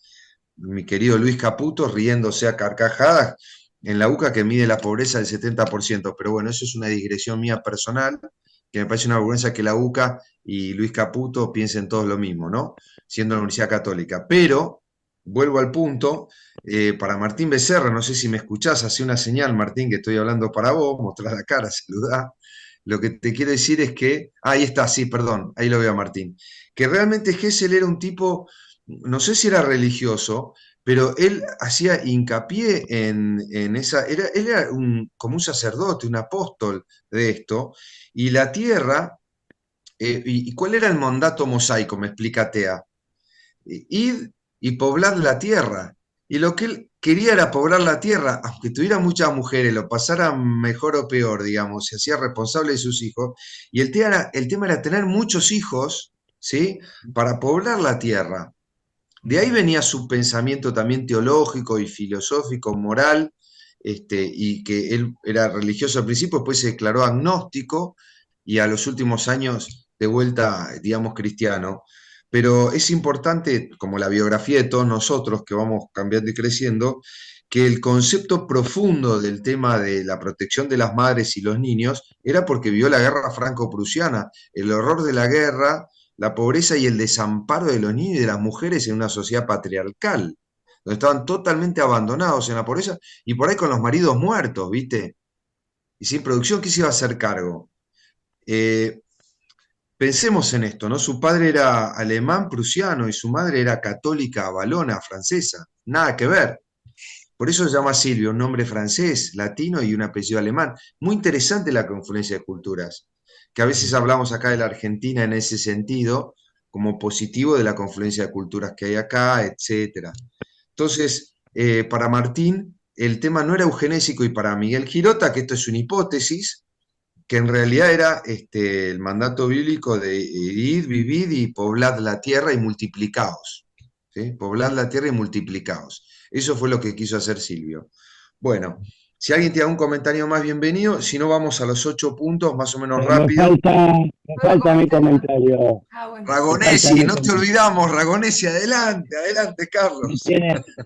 mi querido Luis Caputo riéndose a carcajadas en la UCA, que mide la pobreza del 70%, pero bueno, eso es una digresión mía personal, que me parece una vergüenza que la UCA y Luis Caputo piensen todos lo mismo, ¿no? Siendo la Universidad Católica. Pero, vuelvo al punto, para Martín Becerra, no sé si me escuchás, hace una señal, Martín, que estoy hablando para vos, mostrá la cara, saludá. Lo que te quiero decir es que, ahí está, sí, perdón, ahí lo veo a Martín, que realmente Gesell era un tipo, no sé si era religioso, pero él hacía hincapié en esa, él era como un sacerdote, un apóstol de esto, y la tierra, ¿y cuál era el mandato mosaico? Me explica Tea. Id y poblad la tierra. Y lo que él quería era poblar la tierra, aunque tuviera muchas mujeres, lo pasara mejor o peor, digamos, se hacía responsable de sus hijos. Y el tema era tener muchos hijos, ¿sí? Para poblar la tierra. De ahí venía su pensamiento también teológico y filosófico, moral, y que él era religioso al principio, después se declaró agnóstico y a los últimos años de vuelta, digamos, cristiano. Pero es importante, como la biografía de todos nosotros que vamos cambiando y creciendo, que el concepto profundo del tema de la protección de las madres y los niños era porque vio la guerra franco-prusiana, el horror de la guerra, la pobreza y el desamparo de los niños y de las mujeres en una sociedad patriarcal, donde estaban totalmente abandonados en la pobreza y por ahí con los maridos muertos, ¿viste? Y sin producción, ¿quién se iba a hacer cargo? Pensemos en esto, ¿no? Su padre era alemán prusiano y su madre era católica valona francesa, nada que ver. Por eso se llama Silvio, un nombre francés, latino y un apellido alemán. Muy interesante la confluencia de culturas, que a veces hablamos acá de la Argentina en ese sentido, como positivo de la confluencia de culturas que hay acá, etc. Entonces, para Martín, el tema no era eugenésico, y para Miguel Girota, que esto es una hipótesis, que en realidad era el mandato bíblico de id, vivid y poblad la tierra y multiplicaos. ¿Sí? Poblad la tierra y multiplicaos. Eso fue lo que quiso hacer Silvio. Bueno, si alguien tiene algún comentario más, bienvenido. Si no, vamos a los 8 puntos, más o menos rápido. Me falta mi comentario. Bueno. Ragonesi, no te olvidamos, Ragonesi, adelante, adelante, Carlos.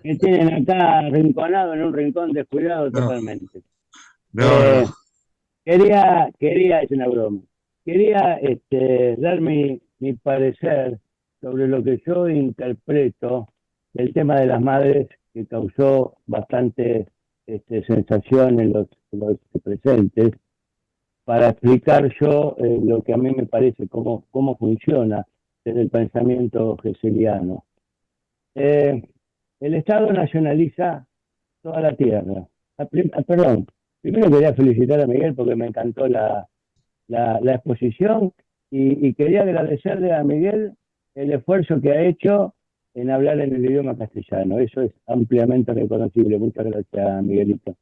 Me tienen acá arrinconado en un rincón descuidado No. totalmente. No. Quería, es una broma, quería dar mi parecer sobre lo que yo interpreto del tema de las madres, que causó bastante sensación en los presentes, para explicar yo lo que a mí me parece, cómo funciona desde el pensamiento hegeliano. El Estado nacionaliza toda la tierra. Perdón, primero quería felicitar a Miguel porque me encantó la exposición, y quería agradecerle a Miguel el esfuerzo que ha hecho en hablar en el idioma castellano. Eso es ampliamente reconocible. Muchas gracias, Miguelito.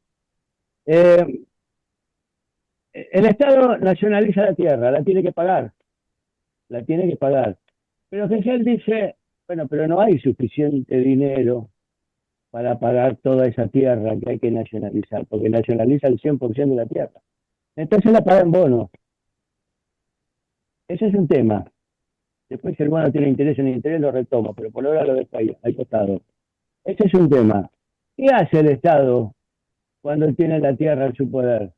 El Estado nacionaliza la tierra, la tiene que pagar. Pero Hegel dice, bueno, pero no hay suficiente dinero para pagar toda esa tierra que hay que nacionalizar, porque nacionaliza el 100% de la tierra. Entonces la paga en bonos. Ese es un tema. Después, si el bono tiene interés en interés, lo retomo, pero por ahora lo dejo ahí, al costado. Ese es un tema. ¿Qué hace el Estado cuando tiene la tierra en su poder?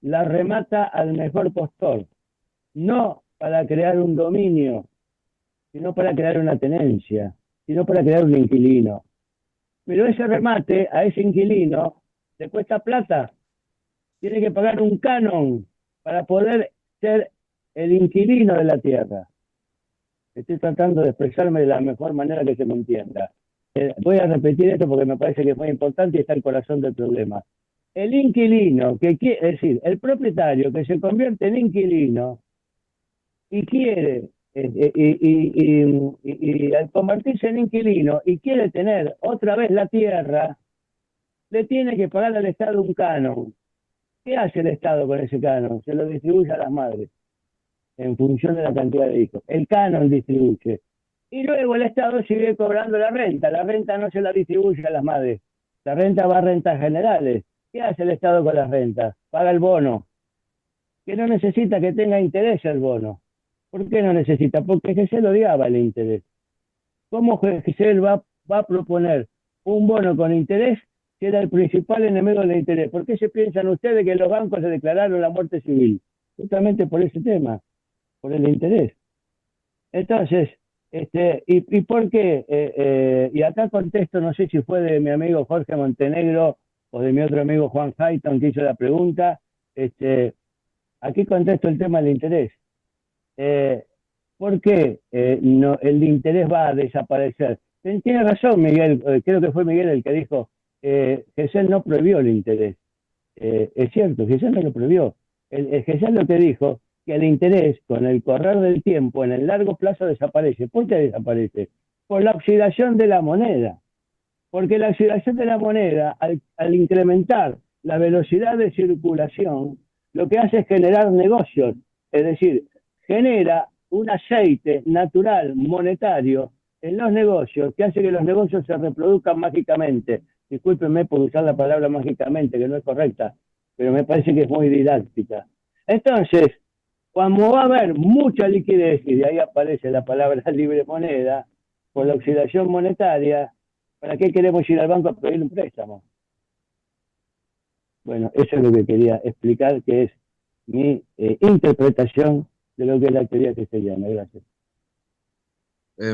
La remata al mejor postor, no para crear un dominio, sino para crear una tenencia, sino para crear un inquilino. Pero ese remate a ese inquilino le cuesta plata. Tiene que pagar un canon para poder ser el inquilino de la tierra. Estoy tratando de expresarme de la mejor manera que se me entienda. Voy a repetir esto porque me parece que es muy importante y está el corazón del problema. El inquilino, es decir, el propietario que se convierte en inquilino y quiere, y al convertirse en inquilino y quiere tener otra vez la tierra, le tiene que pagar al Estado un canon. ¿Qué hace el Estado con ese canon? Se lo distribuye a las madres en función de la cantidad de hijos. El canon distribuye. Y luego el Estado sigue cobrando la renta. La renta no se la distribuye a las madres. La renta va a rentas generales. ¿Qué hace el Estado con las rentas? Paga el bono. Que no necesita que tenga interés el bono. ¿Por qué no necesita? Porque Gesell odiaba el interés. ¿Cómo Gesell va a proponer un bono con interés que era el principal enemigo del interés? ¿Por qué se piensan ustedes que los bancos se declararon la muerte civil? Justamente por ese tema, por el interés. Entonces, ¿y por qué? Y acá contesto, no sé si fue de mi amigo Jorge Montenegro o de mi otro amigo Juan Hayton que hizo la pregunta. Aquí contesto el tema del interés. ¿Por qué el interés va a desaparecer? Tiene razón Miguel, creo que fue Miguel el que dijo, Gesell no prohibió el interés. Es cierto, Gesell no lo prohibió. Gesell lo que dijo, que el interés con el correr del tiempo en el largo plazo desaparece. ¿Por qué desaparece? Por la oxidación de la moneda. Porque la oxidación de la moneda, al incrementar la velocidad de circulación, lo que hace es generar negocios. Es decir, genera un aceite natural, monetario, en los negocios, que hace que los negocios se reproduzcan mágicamente. Discúlpenme por usar la palabra mágicamente, que no es correcta, pero me parece que es muy didáctica. Entonces, cuando va a haber mucha liquidez, y de ahí aparece la palabra libre moneda, por la oxidación monetaria, ¿para qué queremos ir al banco a pedir un préstamo? Bueno, eso es lo que quería explicar, que es mi interpretación de lo que es la teoría hegeliana. Gracias.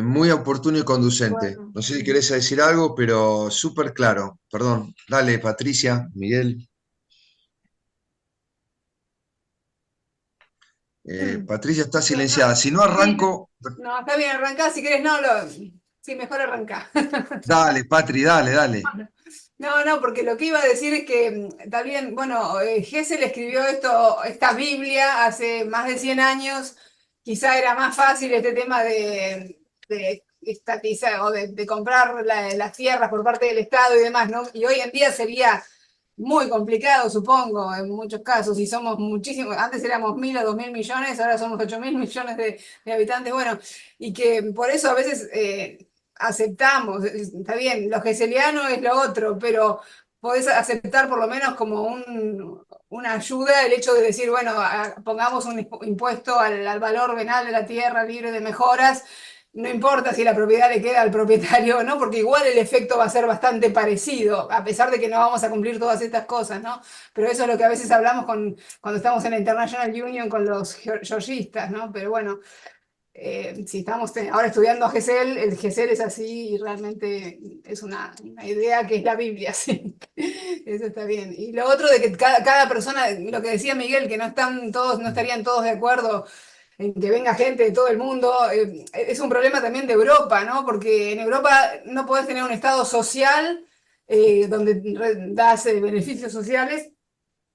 Muy oportuno y conducente. Bueno. No sé si querés decir algo, pero súper claro. Perdón. Dale, Patricia, Miguel. Patricia está silenciada. Si no arranco. No, está bien, arrancá, si querés, sí, mejor arrancá. Dale, Patri, dale. No, porque lo que iba a decir es que también, bueno, Gesell escribió esta Biblia hace más de 100 años, quizá era más fácil este tema de estatizar o de comprar las tierras por parte del Estado y demás, ¿no? Y hoy en día sería muy complicado, supongo, en muchos casos, y somos muchísimos, antes éramos 1.000 o 2.000 millones, ahora somos 8.000 millones de habitantes, bueno, y que por eso a veces aceptamos, está bien, lo geseliano es lo otro, pero podés aceptar por lo menos como una ayuda el hecho de decir, bueno, pongamos un impuesto al valor venal de la tierra libre de mejoras. No importa si la propiedad le queda al propietario o no, porque igual el efecto va a ser bastante parecido, a pesar de que no vamos a cumplir todas estas cosas, ¿no? Pero eso es lo que a veces hablamos cuando estamos en la International Union con los georgistas, ¿no? Pero bueno, si estamos ahora estudiando a Gesell, el Gesell es así y realmente es una idea que es la Biblia, sí. Eso está bien. Y lo otro de que cada persona, lo que decía Miguel, que no estarían todos de acuerdo en que venga gente de todo el mundo, es un problema también de Europa, ¿no? Porque en Europa no podés tener un Estado social donde das beneficios sociales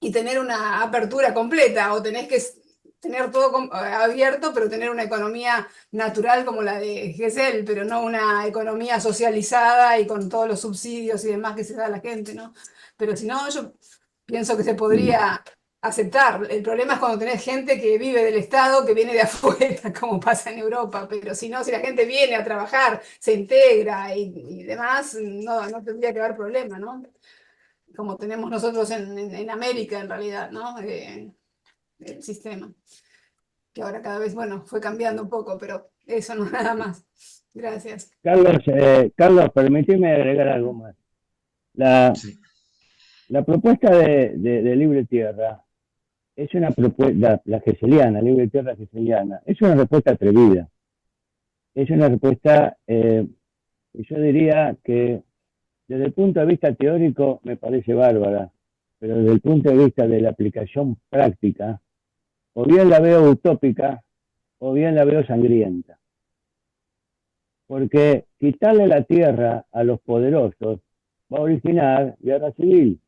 y tener una apertura completa, o tenés que tener todo abierto, pero tener una economía natural como la de Gesell, pero no una economía socializada y con todos los subsidios y demás que se da a la gente, ¿no? Pero si no, yo pienso que se podría aceptar. El problema es cuando tenés gente que vive del Estado, que viene de afuera, como pasa en Europa, pero si no, si la gente viene a trabajar, se integra y demás, no tendría que haber problema, ¿no? Como tenemos nosotros en América, en realidad, ¿no? El sistema, que ahora cada vez, bueno, fue cambiando un poco, pero eso no nada más. Gracias. Carlos, permíteme agregar algo más. Sí. La propuesta de Libre Tierra es una propuesta, la geseliana, Libre Tierra geseliana, es una respuesta atrevida. Es una respuesta, yo diría que desde el punto de vista teórico me parece bárbara, pero desde el punto de vista de la aplicación práctica, o bien la veo utópica o bien la veo sangrienta. Porque quitarle la tierra a los poderosos va a originar guerra civil,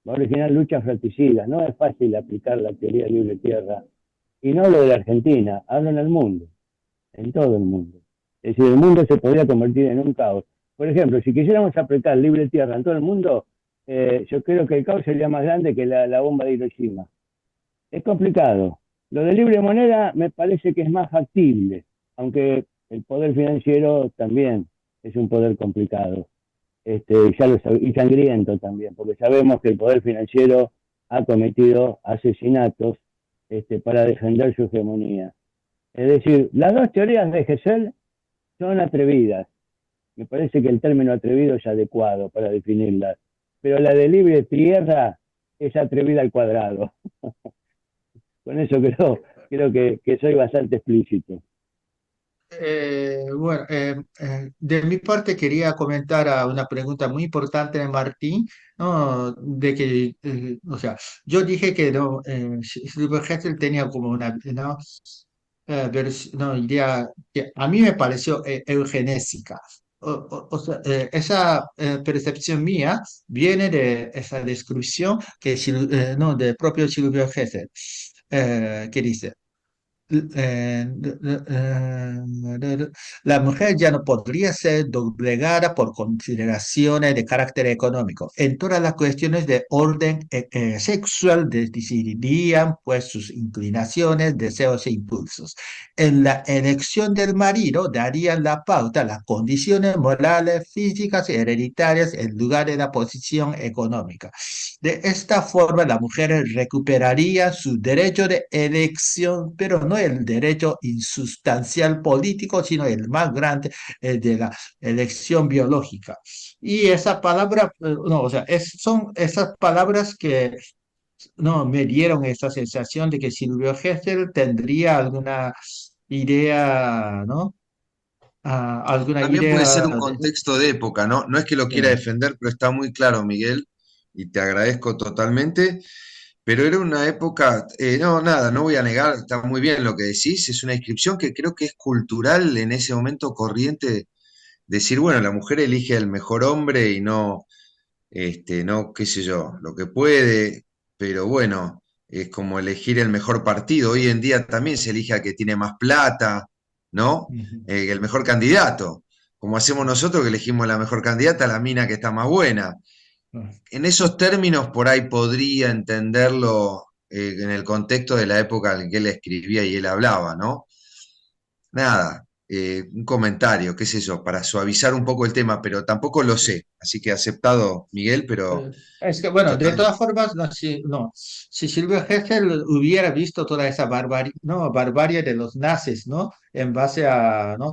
va a originar luchas fratricidas. No es fácil aplicar la teoría libre tierra. Y no hablo de la Argentina, hablo en el mundo, en todo el mundo. Es decir, el mundo se podría convertir en un caos. Por ejemplo, si quisiéramos aplicar libre tierra en todo el mundo, yo creo que el caos sería más grande que la bomba de Hiroshima. Es complicado. Lo de libre moneda me parece que es más factible, aunque el poder financiero también es un poder complicado, y sangriento también, porque sabemos que el poder financiero ha cometido asesinatos para defender su hegemonía. Es decir, las dos teorías de Hessel son atrevidas. Me parece que el término atrevido es adecuado para definirlas, pero la de libre tierra es atrevida al cuadrado. Con eso creo que soy bastante explícito. Bueno, de mi parte quería comentar una pregunta muy importante de Martín, ¿no? De que, o sea, yo dije que no, Silvio Gesell tenía como una, ¿no? No, idea que a mí me pareció eugenésica. O sea, esa percepción mía viene de esa descripción no, del propio Silvio Gesell, que dice la mujer ya no podría ser doblegada por consideraciones de carácter económico. En todas las cuestiones de orden sexual decidirían pues sus inclinaciones, deseos e impulsos. En la elección del marido darían la pauta las condiciones morales, físicas y hereditarias en lugar de la posición económica. De esta forma, la mujer recuperaría su derecho de elección, pero no el derecho insustancial político, sino el más grande, el de la elección biológica. Y esa palabra, no, o sea, son esas palabras que no me dieron esa sensación de que Silvio Gesell tendría alguna idea, ¿no? Alguna También puede ser idea un contexto de época, ¿no? No es que lo quiera de- defender, pero está muy claro, Miguel, y te agradezco totalmente. Pero era una época, no, nada, no voy a negar, está muy bien lo que decís, es una inscripción que creo que es cultural en ese momento corriente, decir, bueno, la mujer elige el mejor hombre y no, no, qué sé yo, lo que puede, pero bueno, es como elegir el mejor partido. Hoy en día también se elige al que tiene más plata, ¿no? Ujú. El mejor candidato, como hacemos nosotros que elegimos la mejor candidata, la mina que está más buena. En esos términos por ahí podría entenderlo en el contexto de la época en que él escribía y él hablaba, ¿no? Nada, un comentario, qué sé yo, para suavizar un poco el tema, pero tampoco lo sé. Así que aceptado, Miguel, pero Es que, bueno, de total. todas formas, si Silvio Gesell hubiera visto toda esa barbarie, no, barbarie de los nazis, ¿no? En base a, ¿no?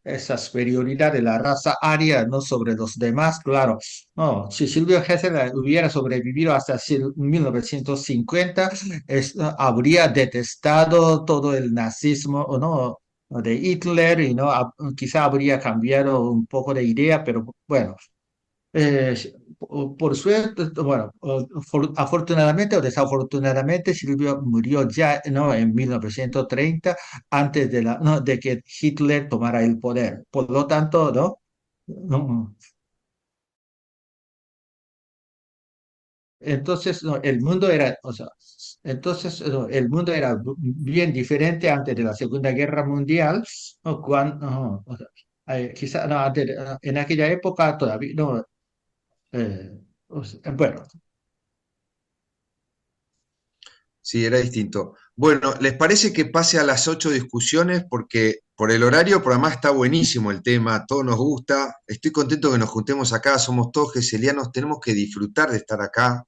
Esa superioridad de la raza aria, ¿no? Sobre los demás, claro. No, si Silvio Gesell hubiera sobrevivido hasta 1950, habría detestado todo el nazismo, ¿o no? De Hitler y no, quizá habría cambiado un poco de idea, pero bueno, eh, por suerte, bueno, afortunadamente o desafortunadamente, Silvio murió ya, ¿no? En 1930, antes de, no, de que Hitler tomara el poder. Por lo tanto, ¿no? No, entonces, no, el mundo era, o sea, entonces, no, el mundo era bien diferente antes de la Segunda Guerra Mundial, ¿no? Cuando, o sea, quizá, no, en aquella época todavía, no, eh, bueno. Sí, era distinto. Bueno, ¿les parece que pase a las 8 discusiones? Porque por el horario, por además está buenísimo el tema, todo nos gusta. Estoy contento que nos juntemos acá, somos todos geselianos, tenemos que disfrutar de estar acá.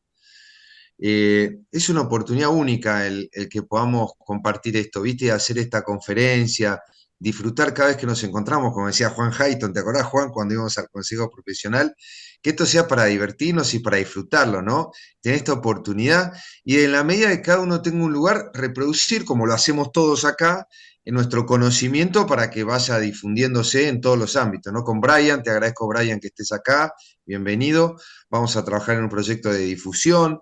Es una oportunidad única el que podamos compartir esto, ¿viste? Hacer esta conferencia, disfrutar cada vez que nos encontramos, como decía Juan Hayton, ¿te acordás, Juan, cuando íbamos al Consejo Profesional? Que esto sea para divertirnos y para disfrutarlo, ¿no? Tener esta oportunidad y en la medida de que cada uno tenga un lugar, reproducir, como lo hacemos todos acá, en nuestro conocimiento para que vaya difundiéndose en todos los ámbitos, ¿no? Con Brian, te agradezco, Brian, que estés acá, bienvenido. Vamos a trabajar en un proyecto de difusión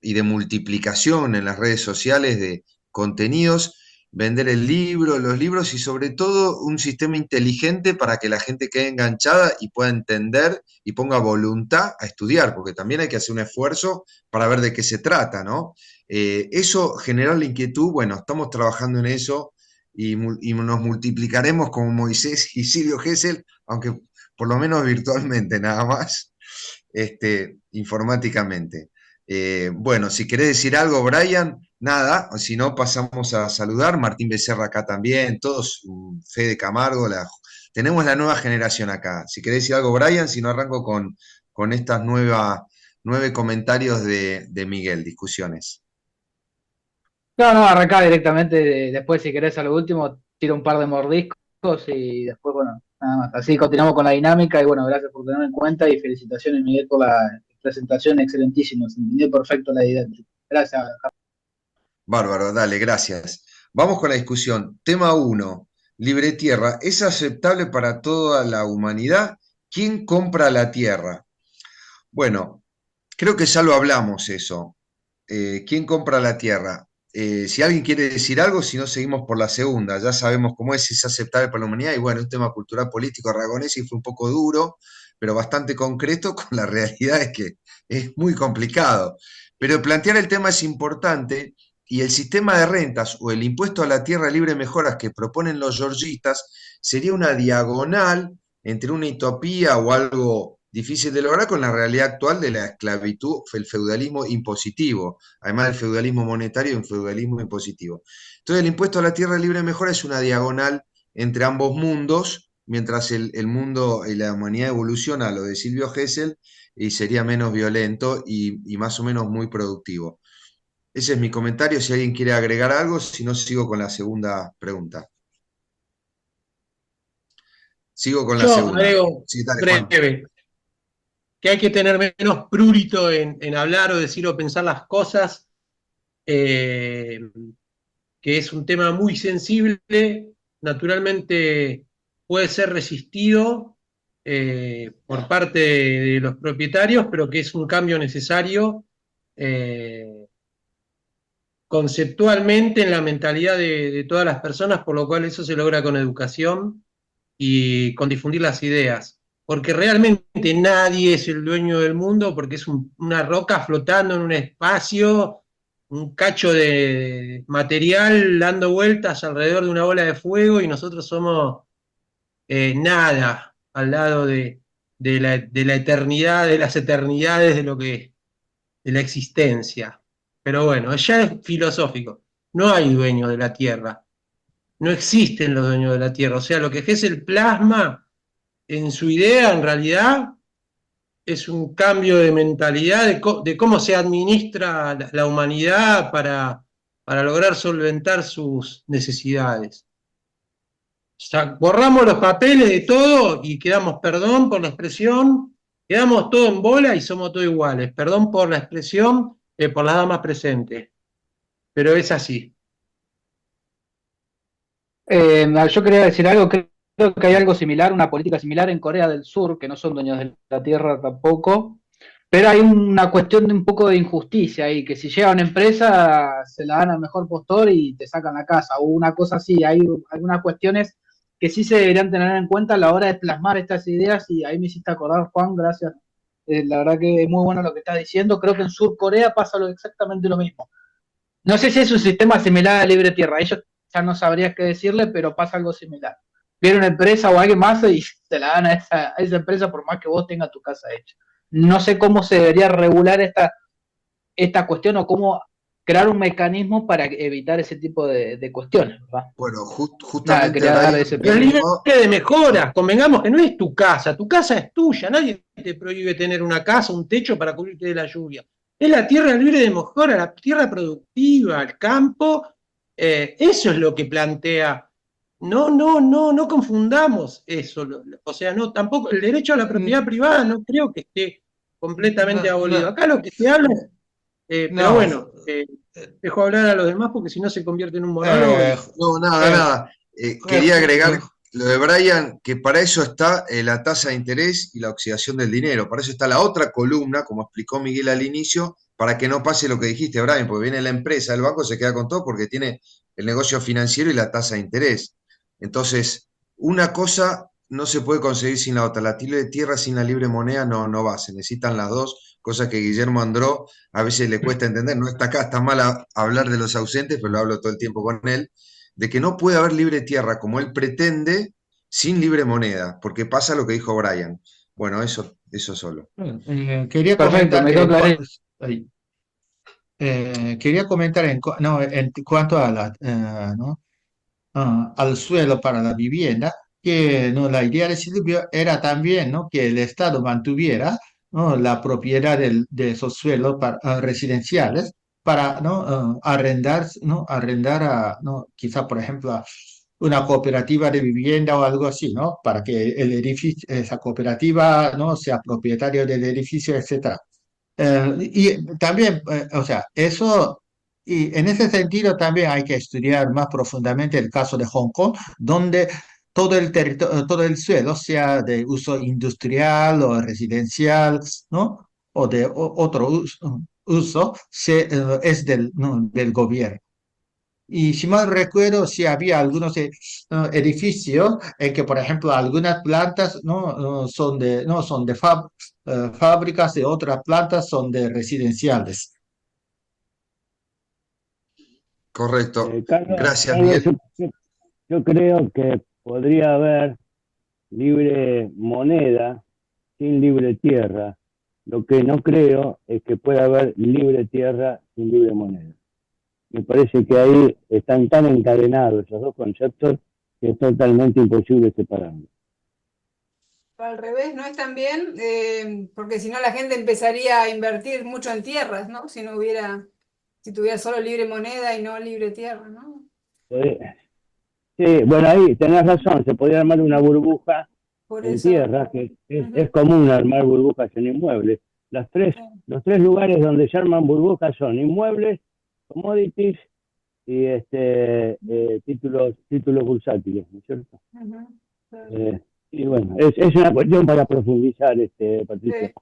y de multiplicación en las redes sociales de contenidos, vender el libro, los libros y sobre todo un sistema inteligente para que la gente quede enganchada y pueda entender y ponga voluntad a estudiar, porque también hay que hacer un esfuerzo para ver de qué se trata, ¿no? Eso generar la inquietud, bueno, estamos trabajando en eso y nos multiplicaremos como Moisés y Silvio Gesell, aunque por lo menos virtualmente nada más, informáticamente. Bueno, si querés decir algo, Brian, nada, o si no, pasamos a saludar. Martín Becerra acá también, todos, Fede Camargo, tenemos la nueva generación acá. Si querés decir algo, Brian, si no arranco con estas 9 comentarios de Miguel, discusiones. No, arrancá directamente, después si querés a lo último, tiro un par de mordiscos y después, bueno, nada más. Así continuamos con la dinámica y bueno, gracias por tenerme en cuenta y felicitaciones, Miguel, por la presentación, excelentísimo, se entendió perfecto la idea. Gracias. Bárbaro, dale, gracias. Vamos con la discusión. Tema 1, libre tierra. ¿Es aceptable para toda la humanidad? ¿Quién compra la tierra? Bueno, creo que ya lo hablamos eso. ¿Quién compra la tierra? Si alguien quiere decir algo, si no seguimos por la segunda, ya sabemos cómo es aceptable para la humanidad, y bueno, un tema cultural político aragonés y fue un poco duro, pero bastante concreto, con la realidad es que es muy complicado. Pero plantear el tema es importante, y el sistema de rentas o el impuesto a la tierra libre mejoras que proponen los georgistas sería una diagonal entre una utopía o algo difícil de lograr con la realidad actual de la esclavitud, el feudalismo impositivo, además del feudalismo monetario y un feudalismo impositivo. Entonces el impuesto a la tierra libre mejora es una diagonal entre ambos mundos, mientras el mundo y la humanidad evoluciona a lo de Silvio Gesell y sería menos violento y más o menos muy productivo. Ese es mi comentario, si alguien quiere agregar algo, si no sigo con la segunda pregunta. Sigo con la Yo segunda. agrego Sí, dale, Juan. breve, que hay que tener menos prurito en hablar o decir o pensar las cosas, que es un tema muy sensible, naturalmente puede ser resistido por parte de los propietarios, pero que es un cambio necesario conceptualmente en la mentalidad de todas las personas, por lo cual eso se logra con educación y con difundir las ideas. Porque realmente nadie es el dueño del mundo, porque es una roca flotando en un espacio, un cacho de material dando vueltas alrededor de una bola de fuego, y nosotros somos nada al lado de la eternidad, de las eternidades de la existencia. Pero bueno, ya es filosófico. No hay dueño de la Tierra. No existen los dueños de la Tierra. O sea, lo que es el plasma en su idea, en realidad, es un cambio de mentalidad de cómo se administra la humanidad para lograr solventar sus necesidades. O sea, borramos los papeles de todo y quedamos, perdón por la expresión, quedamos todos en bola y somos todos iguales. Perdón por la expresión, por las damas presentes. Pero es así. Yo quería decir algo, creo que hay algo similar, una política similar en Corea del Sur, que no son dueños de la tierra tampoco, pero hay una cuestión de un poco de injusticia ahí, que si llega una empresa se la dan al mejor postor y te sacan la casa, o una cosa así. Hay algunas cuestiones que sí se deberían tener en cuenta a la hora de plasmar estas ideas, y ahí me hiciste acordar, Juan, gracias. La verdad que es muy bueno lo que estás diciendo. Creo que en Sur Corea pasa exactamente lo mismo. No sé si es un sistema similar a Libre Tierra, ellos ya no sabrías qué decirle, pero pasa algo similar. Viene una empresa o alguien más y te la dan a esa empresa por más que vos tengas tu casa hecha. No sé cómo se debería regular esta cuestión o cómo crear un mecanismo para evitar ese tipo de cuestiones, ¿verdad? Bueno, justamente quería dar ese Pero el nivel de mejoras, convengamos que no es tu casa es tuya, nadie te prohíbe tener una casa, un techo para cubrirte de la lluvia. Es la tierra libre de mejora, la tierra productiva, el campo, eso es lo que plantea. No confundamos eso. O sea, no, tampoco el derecho a la propiedad privada no creo que esté completamente abolido. Acá lo que se habla es, pero bueno, dejo hablar a los demás porque si no se convierte en un monólogo. No, nada. Quería agregar lo de Brian, que para eso está la tasa de interés y la oxidación del dinero. Para eso está la otra columna, como explicó Miguel al inicio, para que no pase lo que dijiste, Brian, porque viene la empresa, el banco se queda con todo porque tiene el negocio financiero y la tasa de interés. Entonces, una cosa no se puede conseguir sin la otra. La libre tierra sin la libre moneda no va. Se necesitan las dos, cosas que Guillermo Andró a veces le cuesta entender. No está acá, está mal hablar de los ausentes, pero lo hablo todo el tiempo con él, de que no puede haber libre tierra como él pretende sin libre moneda, porque pasa lo que dijo Brian. Bueno, eso solo. Quería Perfecto, comentar me quedó clarísimo. quería comentar no, en cuanto a ¿no? Al suelo para la vivienda, que ¿no? La idea de Silvio era también, ¿no? Que el Estado mantuviera, ¿no? La propiedad de esos suelos residenciales para, ¿no? Arrendar, ¿no? Arrendar a, ¿no? Quizá, por ejemplo, a una cooperativa de vivienda o algo así, ¿no? Para que el edificio, esa cooperativa, ¿no? Sea propietario del edificio, etcétera. Y también, o sea, eso, y en ese sentido también hay que estudiar más profundamente el caso de Hong Kong, donde todo el territorio, todo el suelo, sea de uso industrial o residencial, ¿no? O de otro uso, es del, ¿no? del gobierno. Y si mal recuerdo, sí había algunos edificios en que, por ejemplo, algunas plantas no son de fábricas y otras plantas son de residenciales. Correcto. Carlos, Gracias, Carlos, Miguel. yo creo que podría haber libre moneda sin libre tierra. Lo que no creo es que pueda haber libre tierra sin libre moneda. Me parece que ahí están tan encadenados esos dos conceptos que es totalmente imposible separarlos. Al revés, ¿no es también? Porque si no la gente empezaría a invertir mucho en tierras, ¿no? Si tuviera solo libre moneda y no libre tierra, ¿no? Sí, bueno, ahí tenés razón, se podría armar una burbuja Por en eso. tierra, que es común armar burbujas en inmuebles. Los tres lugares donde se arman burbujas son inmuebles, commodities y títulos bursátiles, ¿no es cierto? Claro. Y bueno, es una cuestión para profundizar, Patricia. Sí.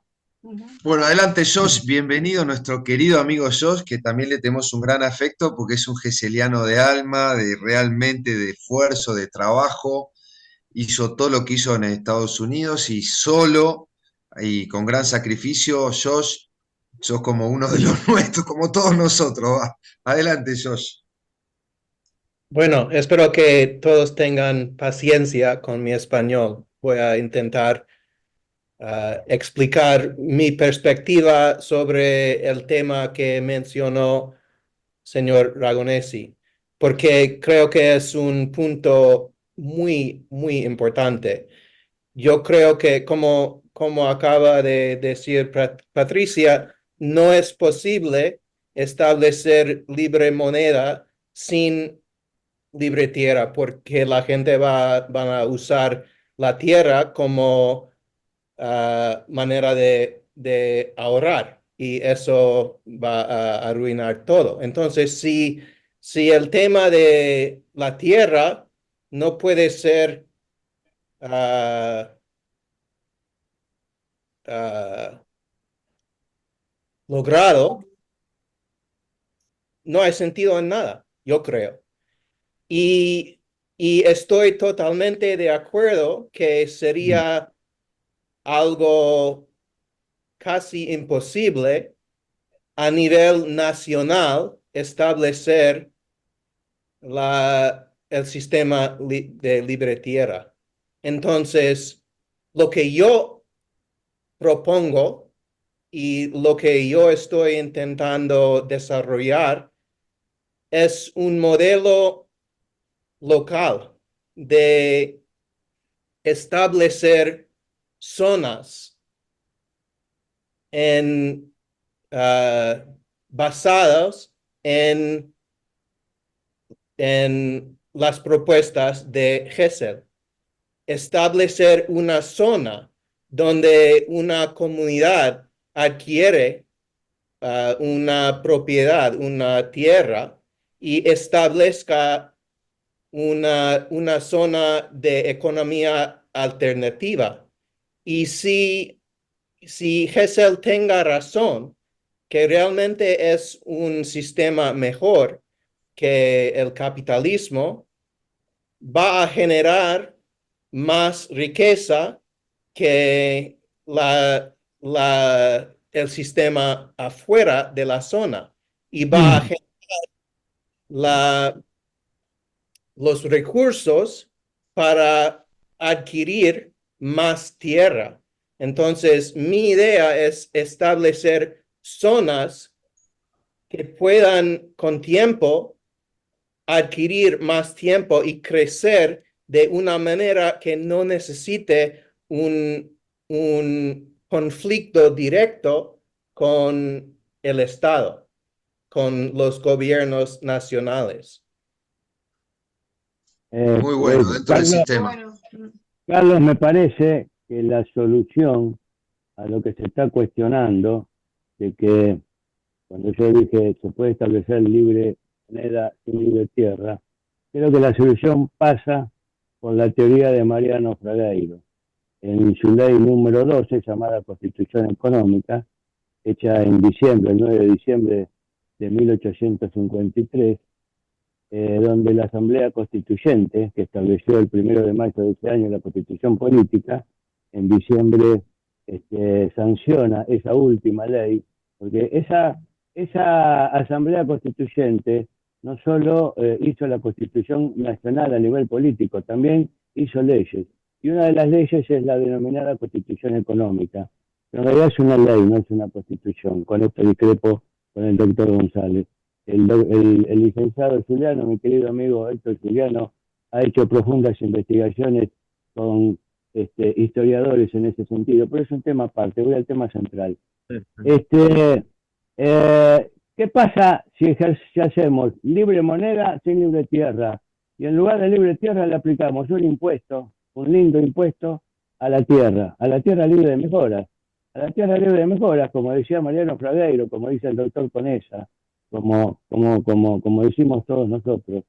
Bueno, adelante, Josh. Bienvenido, nuestro querido amigo Josh, que también le tenemos un gran afecto porque es un geseliano de alma, de realmente de esfuerzo, de trabajo. Hizo todo lo que hizo en Estados Unidos y solo y con gran sacrificio. Josh, sos como uno de los nuestros, como todos nosotros. Adelante, Josh. Bueno, espero que todos tengan paciencia con mi español. Voy a intentar explicar mi perspectiva sobre el tema que mencionó señor Ragonesi, porque creo que es un punto muy, muy importante. Yo creo que, como acaba de decir Patricia, no es posible establecer libre moneda sin libre tierra, porque la gente van a usar la tierra como manera de ahorrar y eso va a arruinar todo. Entonces, si el tema de la tierra no puede ser logrado, no hay sentido en nada, yo creo. Y, y estoy totalmente de acuerdo que sería algo casi imposible a nivel nacional establecer el sistema de libre tierra. Entonces, lo que yo propongo y lo que yo estoy intentando desarrollar es un modelo local de establecer zonas basadas en las propuestas de Gesell. Establecer una zona donde una comunidad adquiere una propiedad, una tierra, y establezca una zona de economía alternativa. Y si Gesell tenga razón, que realmente es un sistema mejor que el capitalismo, va a generar más riqueza que el sistema afuera de la zona y va a generar los recursos para adquirir más tierra. Entonces, mi idea es establecer zonas que puedan con tiempo adquirir más tiempo y crecer de una manera que no necesite un conflicto directo con el Estado, con los gobiernos nacionales. Muy bueno, dentro del Qué sistema. bueno. Carlos, me parece que la solución a lo que se está cuestionando, de que cuando yo dije se puede establecer libre moneda sin libre tierra, creo que la solución pasa por la teoría de Mariano Fragueiro. En su ley número 12, llamada Constitución Económica, hecha en diciembre, el 9 de diciembre de 1853, donde la Asamblea Constituyente, que estableció el 1 de mayo de ese año la Constitución Política, en diciembre sanciona esa última ley, porque esa Asamblea Constituyente no solo hizo la Constitución Nacional a nivel político, también hizo leyes. Y una de las leyes es la denominada Constitución Económica. Pero en realidad es una ley, no es una constitución. Con esto discrepo con el doctor González. El licenciado Juliano, mi querido amigo Héctor Juliano, ha hecho profundas investigaciones con historiadores en ese sentido, pero es un tema aparte. Voy al tema central. ¿Qué pasa si hacemos libre moneda sin libre tierra? Y en lugar de libre tierra le aplicamos un impuesto, un lindo impuesto a la tierra libre de mejoras. A la tierra libre de mejoras, como decía Mariano Fragueiro, como dice el doctor Conesa, como decimos todos nosotros.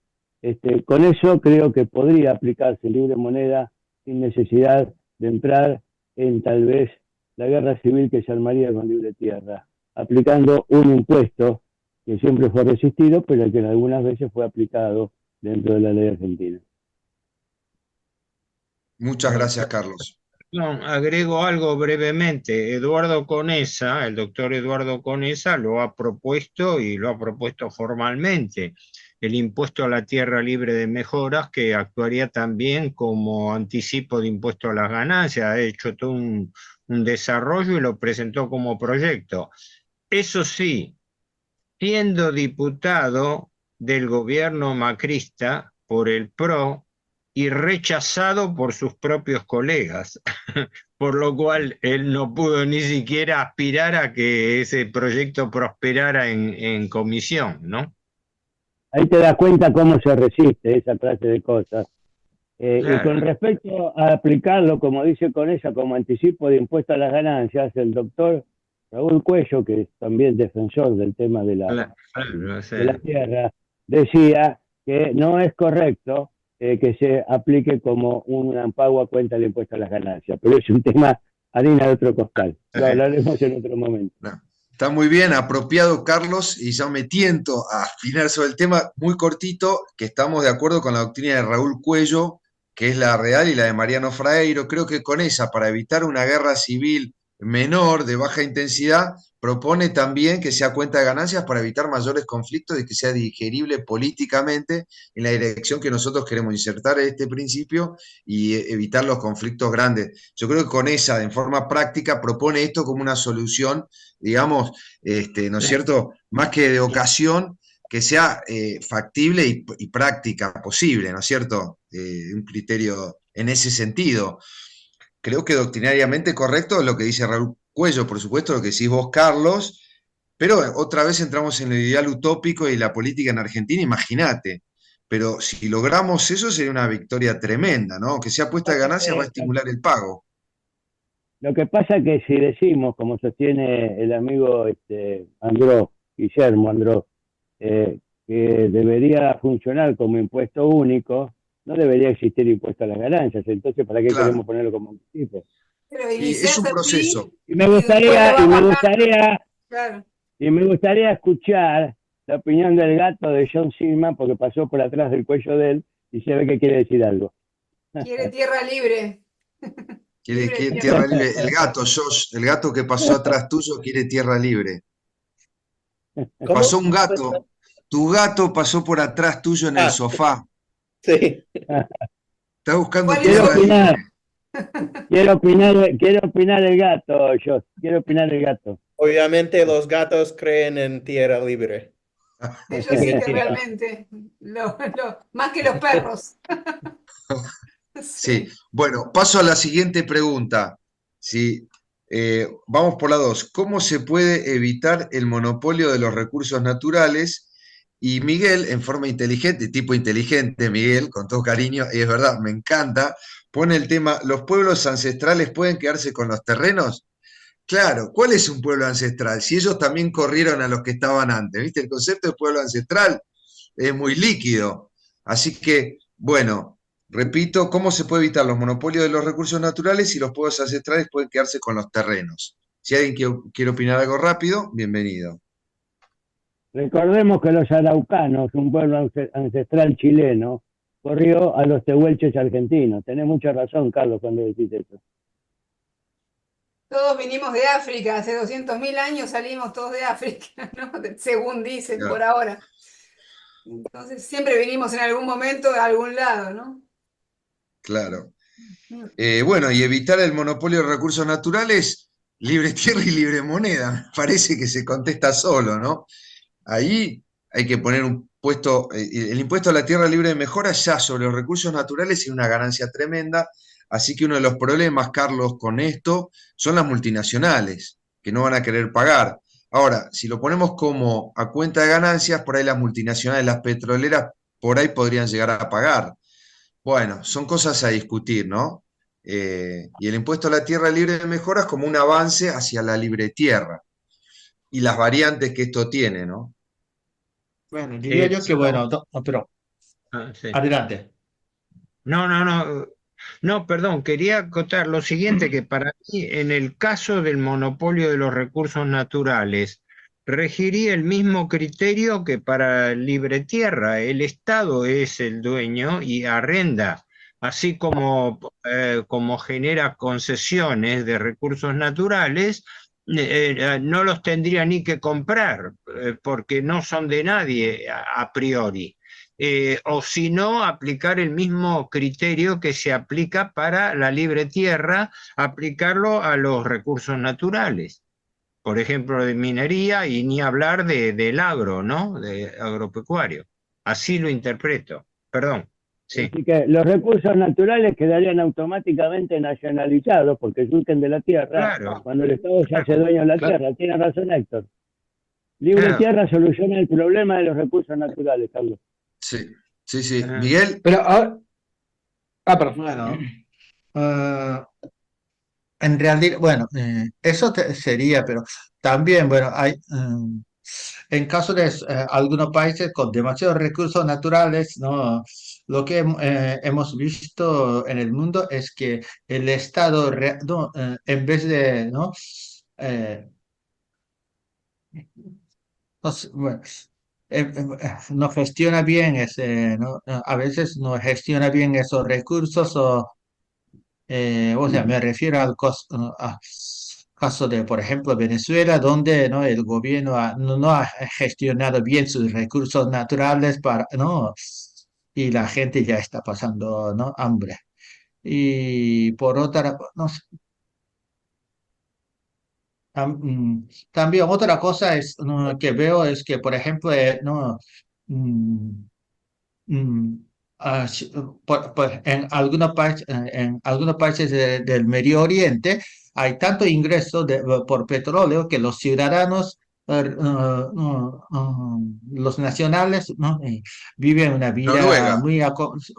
Con eso creo que podría aplicarse libre moneda sin necesidad de entrar en tal vez la guerra civil que se armaría con libre tierra, aplicando un impuesto que siempre fue resistido, pero que algunas veces fue aplicado dentro de la ley argentina. Muchas gracias, Carlos. Agrego algo brevemente. Eduardo Conesa, el doctor Eduardo Conesa, lo ha propuesto y lo ha propuesto formalmente. El impuesto a la tierra libre de mejoras, que actuaría también como anticipo de impuesto a las ganancias. Ha hecho todo un desarrollo y lo presentó como proyecto. Eso sí, siendo diputado del gobierno macrista por el PRO, y rechazado por sus propios colegas, por lo cual él no pudo ni siquiera aspirar a que ese proyecto prosperara en comisión, ¿no? Ahí te das cuenta cómo se resiste esa clase de cosas. Claro. Y con respecto a aplicarlo, como dice Conesa, como anticipo de impuesto a las ganancias, el doctor Raúl Cuello, que es también defensor del tema de la tierra, decía que no es correcto que se aplique como un ampago a cuenta del impuesto a las ganancias, pero es un tema harina de otro costal, lo hablaremos en otro momento. No, está muy bien, apropiado, Carlos, y ya me tiento a opinar sobre el tema muy cortito, que estamos de acuerdo con la doctrina de Raúl Cuello, que es la real, y la de Mariano Fragueiro. Creo que con esa, para evitar una guerra civil menor, de baja intensidad, propone también que sea cuenta de ganancias para evitar mayores conflictos y que sea digerible políticamente en la dirección que nosotros queremos insertar este principio y evitar los conflictos grandes. Yo creo que con esa, en forma práctica, propone esto como una solución, digamos, ¿no es cierto?, más que de ocasión, que sea factible y práctica, posible, ¿no es cierto?, un criterio en ese sentido. Creo que doctrinariamente correcto lo que dice Raúl Cuello, por supuesto, lo que decís vos, Carlos, pero otra vez entramos en el ideal utópico y la política en Argentina, imagínate. Pero si logramos eso sería una victoria tremenda, ¿no? Que sea puesta de ganancias va a estimular el pago. Lo que pasa es que si decimos, como sostiene el amigo Guillermo Andró, que debería funcionar como impuesto único, no debería existir impuesto a las ganancias. Entonces, ¿para qué Claro. queremos ponerlo como anticipo? Pero Y es iniciás un así proceso. Y me y después gustaría, lo y vas me bajando. gustaría, Claro. y me gustaría escuchar la opinión del gato de John Silman, porque pasó por atrás del cuello de él y se ve que quiere decir algo. Quiere tierra libre. Quiere Libre tierra tierra. libre. El gato, Josh, el gato que pasó atrás tuyo quiere tierra libre. ¿Cómo? Pasó un gato. Tu gato pasó por atrás tuyo en el Ah, sofá. sí. Está buscando ¿Cuál es Quiero tierra su- opinar, libre. quiero opinar el gato, yo, quiero opinar el gato. Obviamente los gatos creen en tierra libre. Ellos sí que realmente, más que los perros. Sí, bueno, paso a la siguiente pregunta. Sí, vamos por la 2. ¿Cómo se puede evitar el monopolio de los recursos naturales? Y Miguel, en forma inteligente, tipo inteligente, Miguel, con todo cariño, y es verdad, me encanta, pone el tema, ¿los pueblos ancestrales pueden quedarse con los terrenos? Claro, ¿cuál es un pueblo ancestral? Si ellos también corrieron a los que estaban antes, ¿viste? El concepto de pueblo ancestral es muy líquido. Así que, bueno, repito, ¿cómo se puede evitar los monopolios de los recursos naturales si los pueblos ancestrales pueden quedarse con los terrenos? Si alguien quiere opinar algo rápido, bienvenido. Recordemos que los araucanos, un pueblo ancestral chileno, corrió a los tehuelches argentinos. Tenés mucha razón, Carlos, cuando decís eso. Todos vinimos de África, hace 200.000 años salimos todos de África, ¿no? Según dicen Claro. por ahora. Entonces siempre vinimos en algún momento de algún lado, ¿no? Claro. Bueno, y evitar el monopolio de recursos naturales, libre tierra y libre moneda. Me parece que se contesta solo, ¿no? Ahí hay que poner un puesto, el impuesto a la tierra libre de mejora ya sobre los recursos naturales es una ganancia tremenda. Así que uno de los problemas, Carlos, con esto son las multinacionales, que no van a querer pagar. Ahora, si lo ponemos como a cuenta de ganancias, por ahí las multinacionales, las petroleras, por ahí podrían llegar a pagar. Bueno, son cosas a discutir, ¿no? Y el impuesto a la tierra libre de mejora es como un avance hacia la libre tierra y las variantes que esto tiene, ¿no? Bueno, diría yo que bueno, pero Sí. adelante. No, perdón, quería acotar lo siguiente, que para mí, en el caso del monopolio de los recursos naturales, regiría el mismo criterio que para libre tierra. El Estado es el dueño y arrenda, así como genera concesiones de recursos naturales, no los tendría ni que comprar, porque no son de nadie a priori. O si no, aplicar el mismo criterio que se aplica para la libre tierra, aplicarlo a los recursos naturales, por ejemplo, de minería, y ni hablar del agro, ¿no? De agropecuario. Así lo interpreto. Perdón. Sí. Así que los recursos naturales quedarían automáticamente nacionalizados porque surgen de la tierra Claro. cuando el Estado se hace dueño de la Claro. tierra. Tiene razón, Héctor. Libre Claro. tierra soluciona el problema de los recursos naturales, Carlos. Sí, sí, sí. Ah. Miguel, Pero ahora. Ah, perdón. Bueno, en realidad, bueno, eso sería, pero también, bueno, hay, en caso de algunos países con demasiados recursos naturales, ¿no? Lo que hemos visto en el mundo es que el Estado, no, en vez de, ¿no? Bueno, no gestiona bien ese, ¿no? A veces no gestiona bien esos recursos o sea, me refiero a caso de, por ejemplo, Venezuela, donde ¿no? el gobierno no ha gestionado bien sus recursos naturales ¿no? Y la gente ya está pasando, ¿no? hambre. Y por otra, no sé, también otra cosa es, ¿no? que veo es que, por ejemplo, no, mm, Mm, sí, en en algunos países del Medio Oriente hay tanto ingreso por petróleo que los ciudadanos los nacionales, ¿no? Viven una vida Noruega. muy,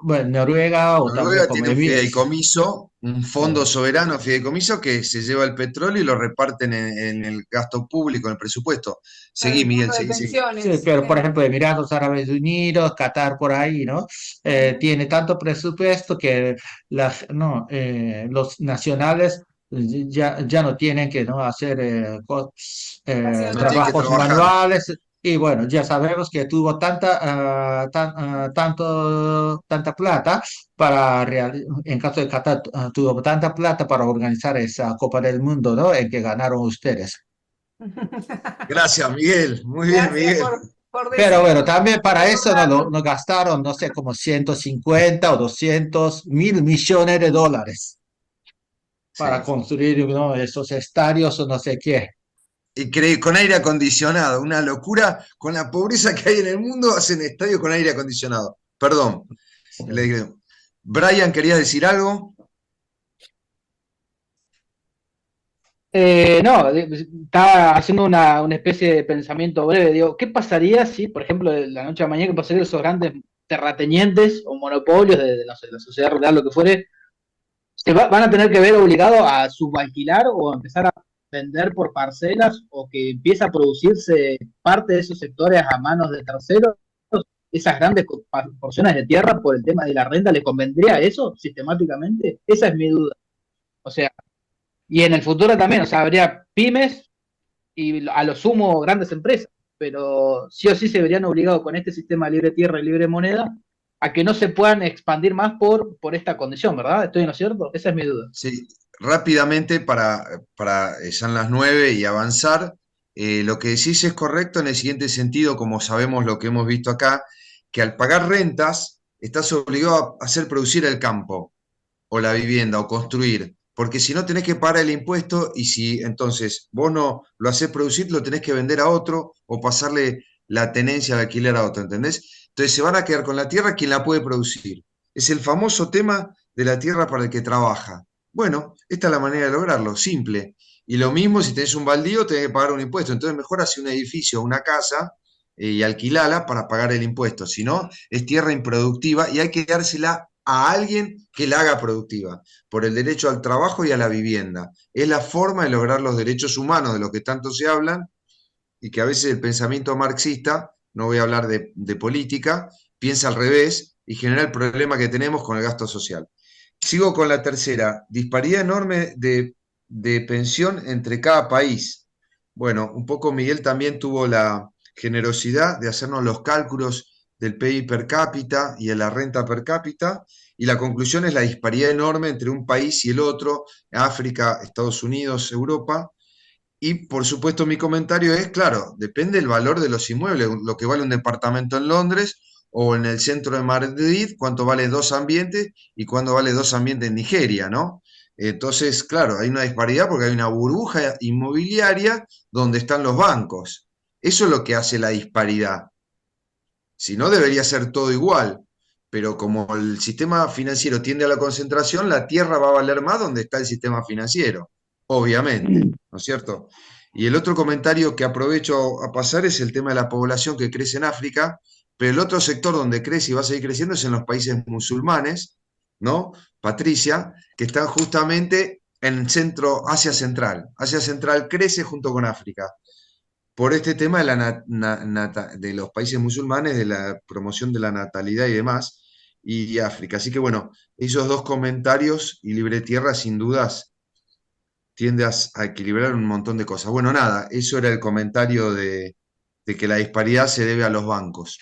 bueno, Noruega o también Noruega como tiene un Emiratos. fideicomiso, un fondo soberano fideicomiso que se lleva el petróleo y lo reparten en el gasto público, en el presupuesto. Claro, Seguí, el Miguel, fondo de seguí, seguí. Sí, pensiones. pero por ejemplo, Emiratos Árabes Unidos, Qatar por ahí, ¿no? Tiene tanto presupuesto que no, los nacionales ya no tienen que, ¿no? hacer No tienen que trabajos trabajar. manuales. Y bueno, ya sabemos que tuvo tanta plata en caso de Qatar, tuvo tanta plata para organizar esa Copa del Mundo, ¿no? En que ganaron ustedes. Gracias, Miguel. Muy bien, Gracias Miguel. por Pero decirlo, bueno, también por para eso recordarlo. no gastaron, no sé, como 150 o 200.000 millones de dólares para Sí. construir, ¿no? esos estadios o no sé qué. Y con aire acondicionado, una locura. Con la pobreza que hay en el mundo, hacen estadios con aire acondicionado. Perdón. Brian, ¿querías decir algo? No, estaba haciendo una especie de pensamiento breve. Digo, ¿qué pasaría si, por ejemplo, de la noche a la mañana, qué pasaría si esos grandes terratenientes o monopolios de, no sé, la sociedad rural, lo que fuere, van a tener que ver obligados a subalquilar o a empezar a vender por parcelas o que empieza a producirse parte de esos sectores a manos de terceros? Esas grandes porciones de tierra por el tema de la renta, ¿les convendría eso sistemáticamente? Esa es mi duda. O sea, y en el futuro también, o sea, habría pymes y a lo sumo grandes empresas, pero sí o sí se verían obligados con este sistema de libre tierra y libre moneda a que no se puedan expandir más por esta condición, ¿verdad? ¿Estoy en lo cierto? Esa es mi duda. Sí, rápidamente para ya en las 9 y avanzar, lo que decís es correcto en el siguiente sentido, como sabemos lo que hemos visto acá, que al pagar rentas estás obligado a hacer producir el campo o la vivienda o construir, porque si no tenés que pagar el impuesto y si entonces vos no lo haces producir, lo tenés que vender a otro o pasarle la tenencia de alquiler a otro, ¿entendés? Entonces se van a quedar con la tierra quien la puede producir. Es el famoso tema de la tierra para el que trabaja. Bueno, esta es la manera de lograrlo, simple. Y lo mismo si tenés un baldío, tenés que pagar un impuesto. Entonces mejor hacer un edificio o una casa y alquilala para pagar el impuesto. Si no, es tierra improductiva y hay que dársela a alguien que la haga productiva, por el derecho al trabajo y a la vivienda. Es la forma de lograr los derechos humanos de los que tanto se hablan y que a veces el pensamiento marxista, no voy a hablar de política, piensa al revés y genera el problema que tenemos con el gasto social. Sigo con la tercera, disparidad enorme de pensión entre cada país. Bueno, un poco Miguel también tuvo la generosidad de hacernos los cálculos del PIB per cápita y de la renta per cápita, y la conclusión es la disparidad enorme entre un país y el otro, África, Estados Unidos, Europa. Y por supuesto mi comentario es, claro, depende del valor de los inmuebles, lo que vale un departamento en Londres o en el centro de Madrid, cuánto vale dos ambientes y cuánto vale dos ambientes en Nigeria, ¿no? Entonces, claro, hay una disparidad porque hay una burbuja inmobiliaria donde están los bancos. Eso es lo que hace la disparidad. Si no, debería ser todo igual. Pero como el sistema financiero tiende a la concentración, la tierra va a valer más donde está el sistema financiero, obviamente, ¿no es cierto? Y el otro comentario que aprovecho a pasar es el tema de la población que crece en África, pero el otro sector donde crece y va a seguir creciendo es en los países musulmanes, ¿no? Patricia, que están justamente en centro Asia Central. Asia Central crece junto con África por este tema de, de los países musulmanes, de la promoción de la natalidad y demás, y África. Así que bueno, esos dos comentarios y Libre Tierra sin dudas tiende a equilibrar un montón de cosas. Bueno, nada, eso era el comentario de que la disparidad se debe a los bancos.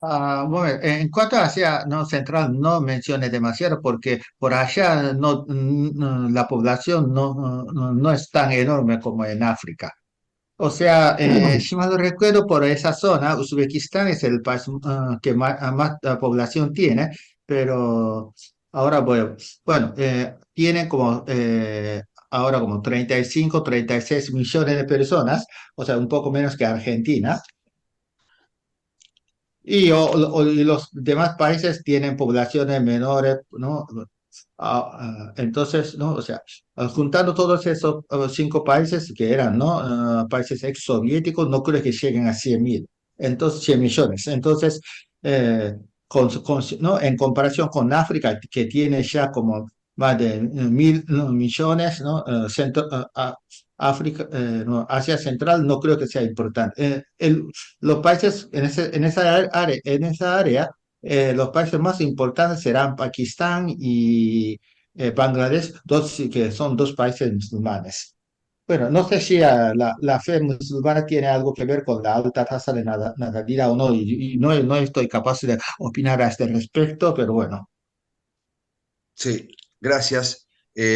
Bueno, en cuanto a Asia no central, no mencioné demasiado porque por allá la población no es tan enorme como en África. O sea, si mal no recuerdo, por esa zona, Uzbekistán es el país que más población tiene, pero ahora, bueno, tienen como, ahora como 35, 36 millones de personas, o sea, un poco menos que Argentina. Y los demás países tienen poblaciones menores, ¿no? Entonces, ¿no? O sea, juntando todos esos 5 países que eran, ¿no? Países ex-soviéticos, no creo que lleguen a 100.000, entonces 100 millones. Entonces, ¿no? En comparación con África, que tiene ya como más de 1.000 millones, ¿no? África, no, Asia Central no creo que sea importante. Los países en esa área, los países más importantes serán Pakistán y Bangladesh, que son 2 países musulmanes. Bueno, no sé si la fe musulmana tiene algo que ver con la alta tasa de natalidad o no, y no estoy capaz de opinar a este respecto, pero bueno. Sí, gracias.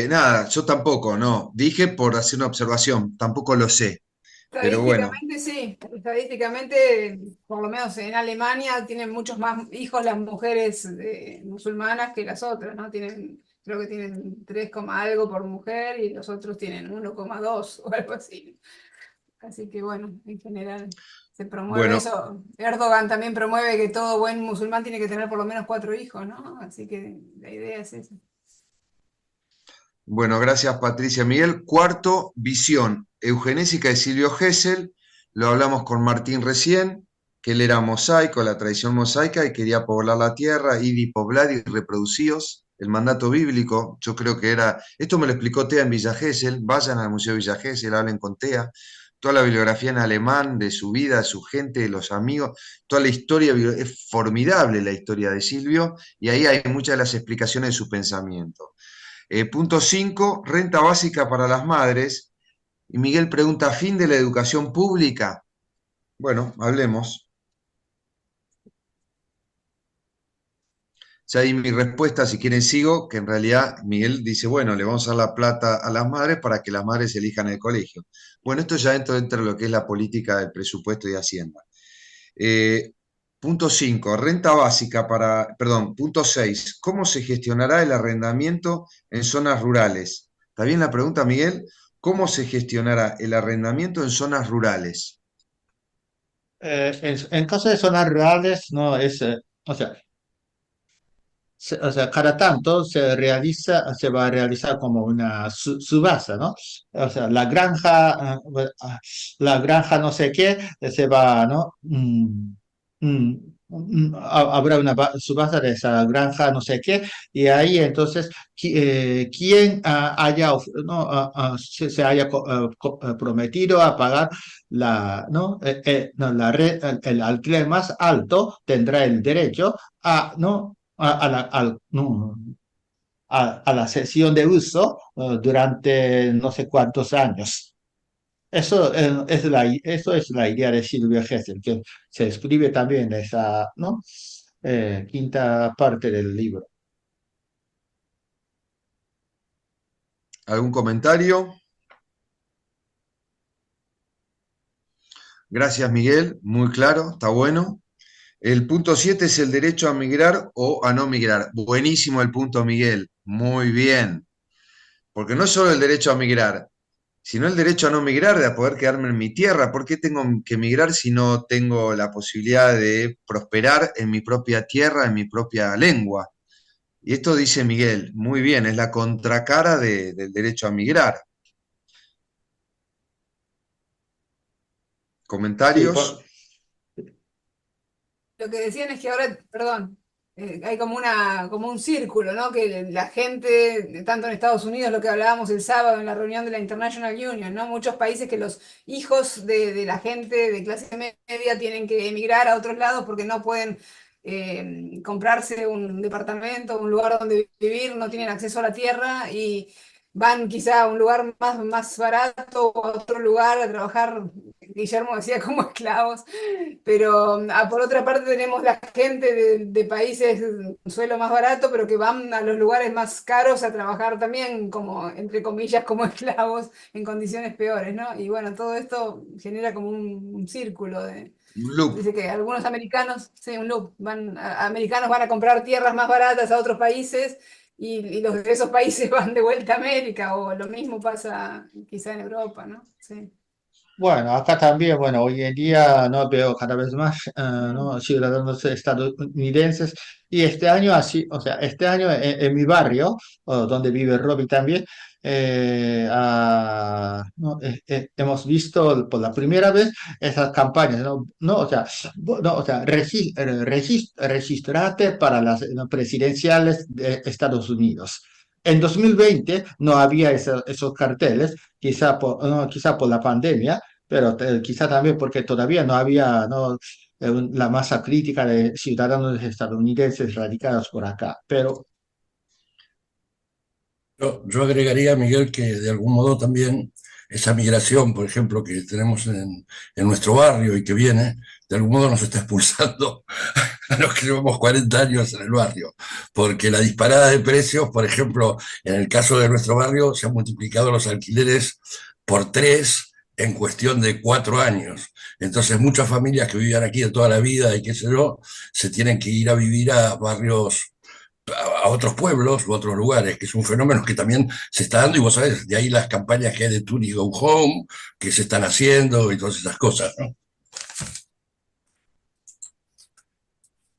Nada, yo tampoco, no. Dije por hacer una observación, tampoco lo sé. Pero bueno, Estadísticamente sí, estadísticamente, por lo menos en Alemania, tienen muchos más hijos las mujeres musulmanas que las otras, ¿no? Creo que tienen 3, algo por mujer y los otros tienen 1,2 o algo así. Así que bueno, en general se promueve bueno, eso. Erdogan también promueve que todo buen musulmán tiene que tener por lo menos 4 hijos, ¿no? Así que la idea es esa. bueno, gracias Patricia Miguel. Cuarto, visión eugenésica de Silvio Gesell. Lo hablamos con Martín recién, que él era mosaico, la tradición mosaica, y quería poblar la tierra, id y poblad y reproducíos. El mandato bíblico, yo creo que era, esto me lo explicó Tea en Villa Gesell, vayan al Museo Villa Gesell, hablen con Tea, toda la bibliografía en alemán de su vida, de su gente, de los amigos, toda la historia, es formidable la historia de Silvio, y ahí hay muchas de las explicaciones de su pensamiento. Punto 5, renta básica para las madres. Y Miguel pregunta, ¿fin de la educación pública? Bueno, hablemos. Ya di mi respuesta, si quieren sigo, que en realidad Miguel dice, bueno, le vamos a dar la plata a las madres para que las madres elijan el colegio. Bueno, esto ya entra dentro de lo que es la política del presupuesto y Hacienda. Punto 5, renta básica perdón, punto 6, ¿cómo se gestionará el arrendamiento en zonas rurales? ¿Está bien la pregunta, Miguel? ¿Cómo se gestionará el arrendamiento en zonas rurales? En caso de zonas rurales, no es, o sea, o sea, cada tanto se va a realizar como una subasta, ¿no? O sea, la granja no sé qué, se va, ¿no? Habrá una subasta de esa granja no sé qué, y ahí entonces, quien no, se haya prometido a pagar ¿no? No, el alquiler más alto tendrá el derecho a, ¿no? No, a la sesión de uso durante no sé cuántos años. Eso es la idea de Silvio Gesell, que se escribe también en esa, ¿no? Quinta parte del libro. ¿Algún comentario? Gracias, Miguel. Muy claro, está bueno. El punto 7 es el derecho a migrar o a no migrar. Buenísimo el punto, Miguel. Muy bien. Porque no es solo el derecho a migrar, sino el derecho a no migrar, de a poder quedarme en mi tierra. ¿Por qué tengo que migrar si no tengo la posibilidad de prosperar en mi propia tierra, en mi propia lengua? Y esto dice Miguel, muy bien, es la contracara del derecho a migrar. Sí, ¿Comentarios? Lo que decían es que ahora, perdón, hay como un círculo, ¿no? Que la gente, tanto en Estados Unidos, lo que hablábamos el sábado en la reunión de la International Union, ¿no? Muchos países que los hijos de la gente de clase media tienen que emigrar a otros lados porque no pueden comprarse un departamento, un lugar donde vivir, no tienen acceso a la tierra y van quizá a un lugar más barato o a otro lugar a trabajar, Guillermo decía, como esclavos. Pero por otra parte tenemos la gente de países suelo más barato, pero que van a los lugares más caros a trabajar también como, entre comillas, como esclavos en condiciones peores, ¿no? Y bueno, todo esto genera como un círculo Un loop. dice que algunos americanos, sí, un loop, americanos van a comprar tierras más baratas a otros países y los de esos países van de vuelta a América, o lo mismo pasa quizá en Europa, ¿no? Sí. Bueno, acá también, bueno, hoy en día no veo cada vez más ¿no? ciudadanos estadounidenses y este año así, o sea, este año en mi barrio, donde vive Robbie también, ¿no? Hemos visto por la primera vez esas campañas, ¿no? No, o sea, no, o sea, registrate para las ¿no? presidenciales de Estados Unidos. En 2020 no había esos carteles, quizá por, no, quizá por la pandemia, pero quizá también porque todavía no había ¿no? La masa crítica de ciudadanos estadounidenses radicados por acá. Pero Yo agregaría, Miguel, que de algún modo también esa migración, por ejemplo, que tenemos en nuestro barrio y que viene, de algún modo nos está expulsando a los que llevamos 40 años en el barrio, porque la disparada de precios, por ejemplo, en el caso de nuestro barrio, se han multiplicado los alquileres por 3 en cuestión de 4 años. Entonces, muchas familias que vivían aquí de toda la vida y qué sé yo, se tienen que ir a vivir a barrios a otros pueblos u otros lugares, que es un fenómeno que también se está dando, y vos sabés, de ahí las campañas que hay de Tour y Go Home, que se están haciendo y todas esas cosas, ¿no?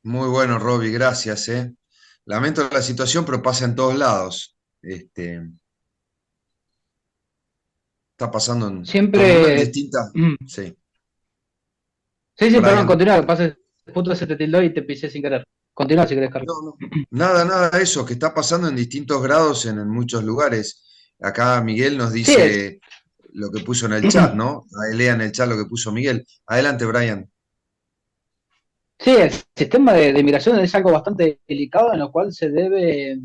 Muy bueno, Robbie, gracias, ¿eh? Lamento la situación, pero pasa en todos lados. Está pasando en todo el mundo en Siempre. distintas. Sí, Sí, sí, perdón, Brian. continúa, pasa, justo se te tildó y te pisé sin querer. Continúa si querés, Carlos. No, no. Nada, eso, que está pasando en distintos grados en muchos lugares. Acá Miguel nos Sí, dice lo que puso en el chat, ¿no? Ahí lea en el chat lo que puso Miguel. Adelante, Brian. sí, el sistema de migración es algo bastante delicado en lo cual se debe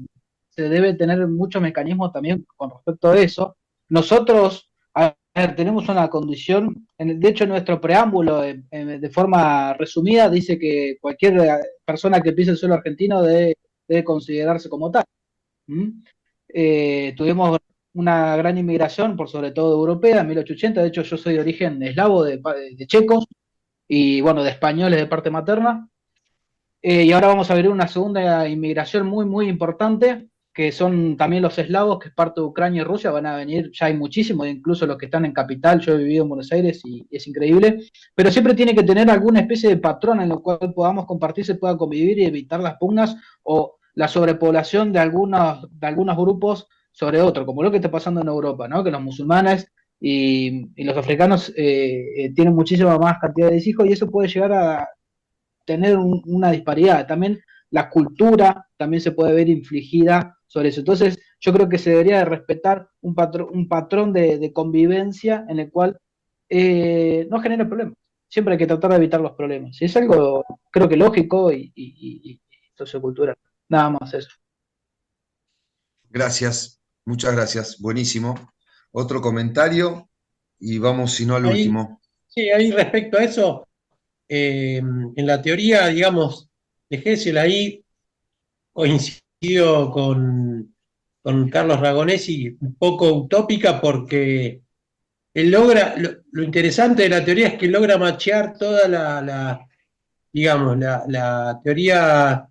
tener muchos mecanismos también con respecto a eso. Nosotros, a ver, tenemos una condición, de hecho nuestro preámbulo de forma resumida dice que cualquier persona que pise el suelo argentino debe considerarse como tal. ¿Mm? Tuvimos una gran inmigración, por sobre todo europea, en 1880. De hecho, yo soy de origen eslavo, de checos, y bueno, de españoles de parte materna. Y ahora vamos a ver una segunda inmigración muy, muy importante, que son también los eslavos, que es parte de Ucrania y Rusia, van a venir, ya hay muchísimos, incluso los que están en capital. Yo he vivido en Buenos Aires y es increíble, pero siempre tiene que tener alguna especie de patrón en el cual podamos compartir, se pueda convivir y evitar las pugnas o la sobrepoblación de algunos grupos sobre otros, como lo que está pasando en Europa, ¿no? Que los musulmanes y los africanos tienen muchísima más cantidad de hijos, y eso puede llegar a tener una disparidad. También la cultura también se puede ver infligida sobre eso. Entonces, yo creo que se debería de respetar un patrón de convivencia en el cual no genere problemas. Siempre hay que tratar de evitar los problemas. Y es algo, creo que lógico y sociocultural. Nada más eso. Gracias, muchas gracias. Buenísimo. Otro comentario y vamos, si no, al Ahí, último. sí, ahí respecto a eso, en la teoría, digamos, de Hessel, ahí coincido con Carlos Ragonesi, un poco utópica, porque él logra, lo interesante de la teoría es que logra machear toda digamos, la teoría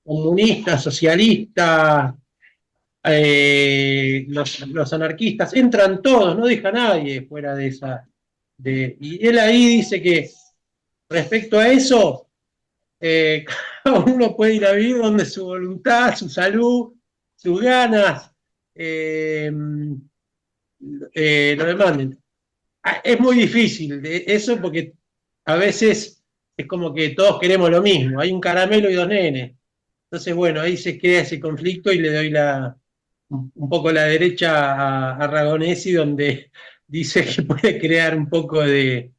comunista, socialista, los anarquistas, entran todos, no deja a nadie fuera de esa. Y él ahí dice que respecto a eso, cada uno puede ir a vivir donde su voluntad, su salud, sus ganas lo demanden. Es muy difícil eso, porque a veces es como que todos queremos lo mismo, hay un caramelo y 2 nenes. Entonces, bueno, ahí se crea ese conflicto y le doy un poco la derecha a Ragonesi, donde dice que puede crear un poco de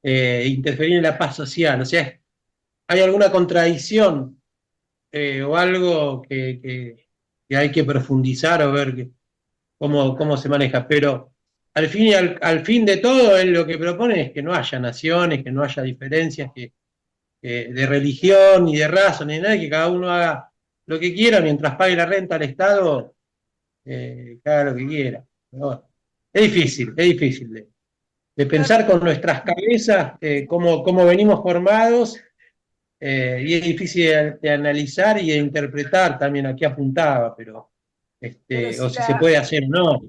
interferir en la paz social. O sea, hay alguna contradicción o algo que hay que profundizar o ver cómo se maneja. Pero al fin de todo, él lo que propone es que no haya naciones, que no haya diferencias de religión, ni de raza, ni de nada, que cada uno haga lo que quiera mientras pague la renta al Estado, que haga lo que quiera. Pero bueno, es difícil de pensar con nuestras cabezas cómo venimos formados, y es difícil de analizar y de interpretar también a qué apuntaba, pero Pero o si se puede hacer o no.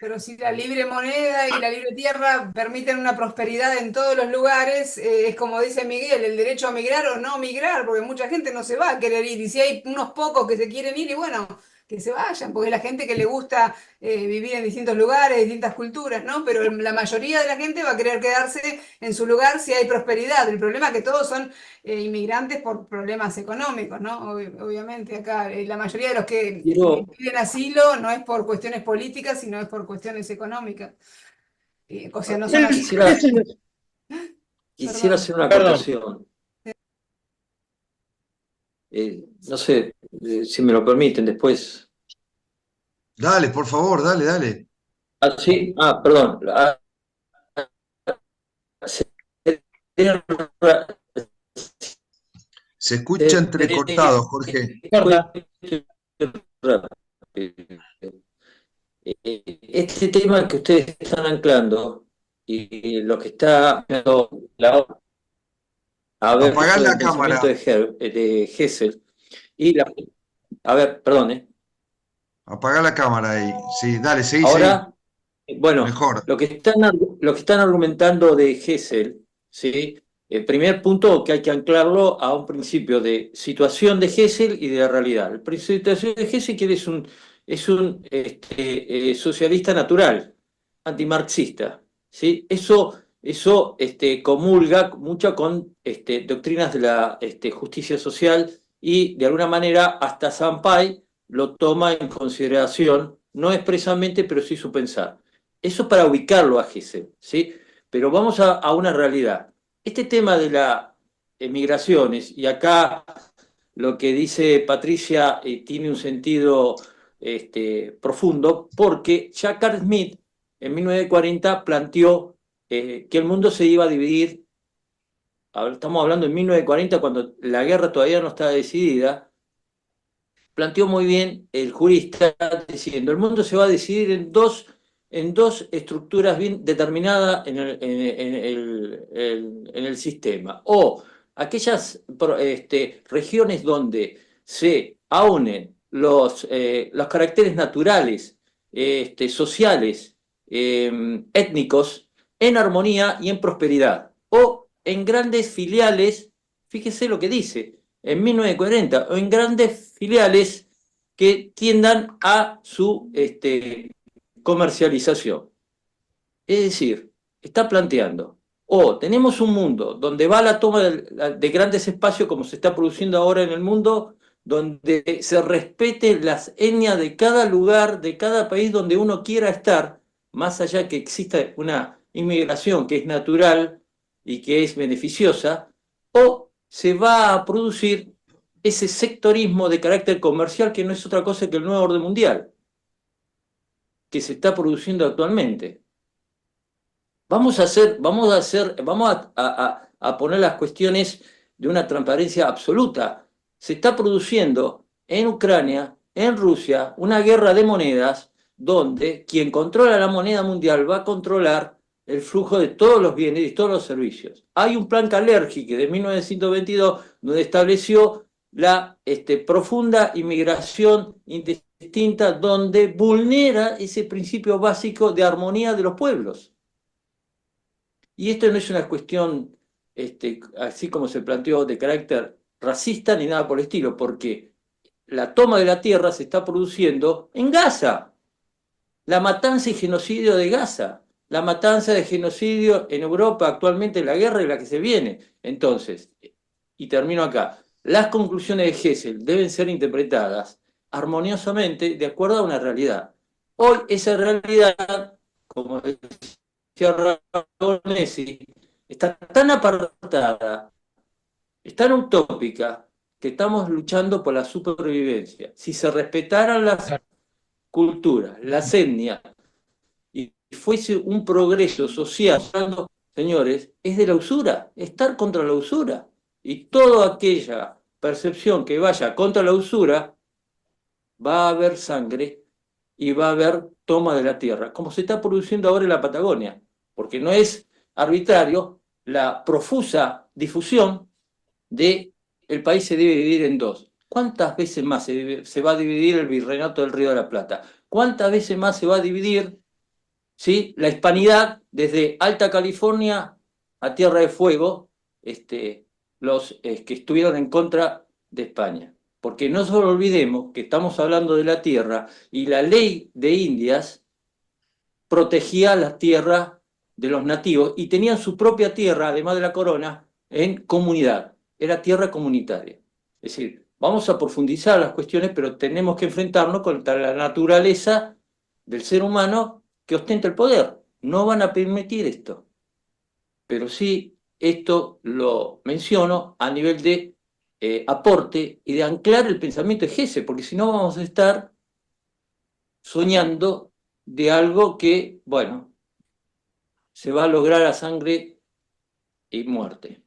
Pero si la libre moneda y la libre tierra permiten una prosperidad en todos los lugares, es como dice Miguel, el derecho a migrar o no migrar, porque mucha gente no se va a querer ir. Y si hay unos pocos que se quieren ir, y bueno, que se vayan, porque es la gente que le gusta vivir en distintos lugares, distintas culturas, ¿no? Pero la mayoría de la gente va a querer quedarse en su lugar si hay prosperidad. El problema es que todos son inmigrantes por problemas económicos, ¿no? Obviamente acá la mayoría de los que Quiero, piden asilo no es por cuestiones políticas, sino es por cuestiones económicas. O sea, no son así. quisiera, quisiera Perdón. hacer una Perdón. acotación. No sé si me lo permiten después. Dale, por favor, dale, dale. Ah, sí, perdón. Se escucha entrecortado, Jorge. Corta. Este tema que ustedes están anclando y lo que está a ver Apagá el la pensamiento cámara. de Hessel y a ver, perdón, Apagá la cámara ahí. Sí, dale, seguí, seguí. ahora, bueno, Mejor. lo que están argumentando de Hessel, ¿sí? El primer punto que hay que anclarlo a un principio de situación de Hessel y de realidad. El principio de situación de Hessel que es un socialista natural, antimarxista, ¿sí? Eso comulga mucho con doctrinas de la justicia social y de alguna manera hasta Sampai lo toma en consideración, no expresamente, pero sí su pensar. Eso es para ubicarlo a Hessel, ¿sí? Pero vamos a una realidad. Este tema de las migraciones, y acá lo que dice Patricia tiene un sentido profundo, porque Jack Carl Smith en 1940 planteó que el mundo se iba a dividir, estamos hablando en 1940 cuando la guerra todavía no estaba decidida, planteó muy bien el jurista diciendo, el mundo se va a decidir en dos estructuras bien determinadas en el sistema. O aquellas regiones donde se aunen los caracteres naturales, sociales, étnicos, en armonía y en prosperidad. O en grandes filiales, fíjese lo que dice, en 1940, o en grandes filiales que tiendan a su comercialización. Es decir, está planteando, o tenemos un mundo donde va la toma de grandes espacios como se está produciendo ahora en el mundo, donde se respete las etnias de cada lugar, de cada país donde uno quiera estar, más allá que exista una inmigración que es natural y que es beneficiosa, o se va a producir ese sectorismo de carácter comercial que no es otra cosa que el nuevo orden mundial que se está produciendo actualmente. Vamos a poner las cuestiones de una transparencia absoluta. Se está produciendo en Ucrania, en Rusia, una guerra de monedas donde quien controla la moneda mundial va a controlar el flujo de todos los bienes y todos los servicios. Hay un plan Kalergi de 1922 donde estableció la profunda inmigración indistinta donde vulnera ese principio básico de armonía de los pueblos. Y esto no es una cuestión, así como se planteó, de carácter racista ni nada por el estilo, porque la toma de la tierra se está produciendo en Gaza. La matanza y genocidio de Gaza, la matanza de genocidio en Europa actualmente, la guerra en la que se viene. Entonces, y termino acá, las conclusiones de Hessel deben ser interpretadas armoniosamente de acuerdo a una realidad. Hoy esa realidad, como decía Ragonesi, está tan apartada, es tan utópica, que estamos luchando por la supervivencia. Si se respetaran las culturas, las etnias, y fuese un progreso social, señores, es de la usura, estar contra la usura. Y toda aquella percepción que vaya contra la usura, va a haber sangre y va a haber toma de la tierra, como se está produciendo ahora en la Patagonia, porque no es arbitrario la profusa difusión de el país se debe dividir en dos. ¿Cuántas veces más se va a dividir el virreinato del Río de la Plata? ¿Cuántas veces más se va a dividir ¿sí? La hispanidad desde Alta California a Tierra de Fuego, los que estuvieron en contra de España. Porque no solo olvidemos que estamos hablando de la tierra y la ley de Indias protegía las tierras de los nativos y tenían su propia tierra, además de la corona, en comunidad. Era tierra comunitaria. Es decir, vamos a profundizar las cuestiones, pero tenemos que enfrentarnos contra la naturaleza del ser humano que ostenta el poder. No van a permitir esto. Pero sí, esto lo menciono a nivel de aporte y de anclar el pensamiento de Gese, porque si no vamos a estar soñando de algo que, bueno, se va a lograr a sangre y muerte.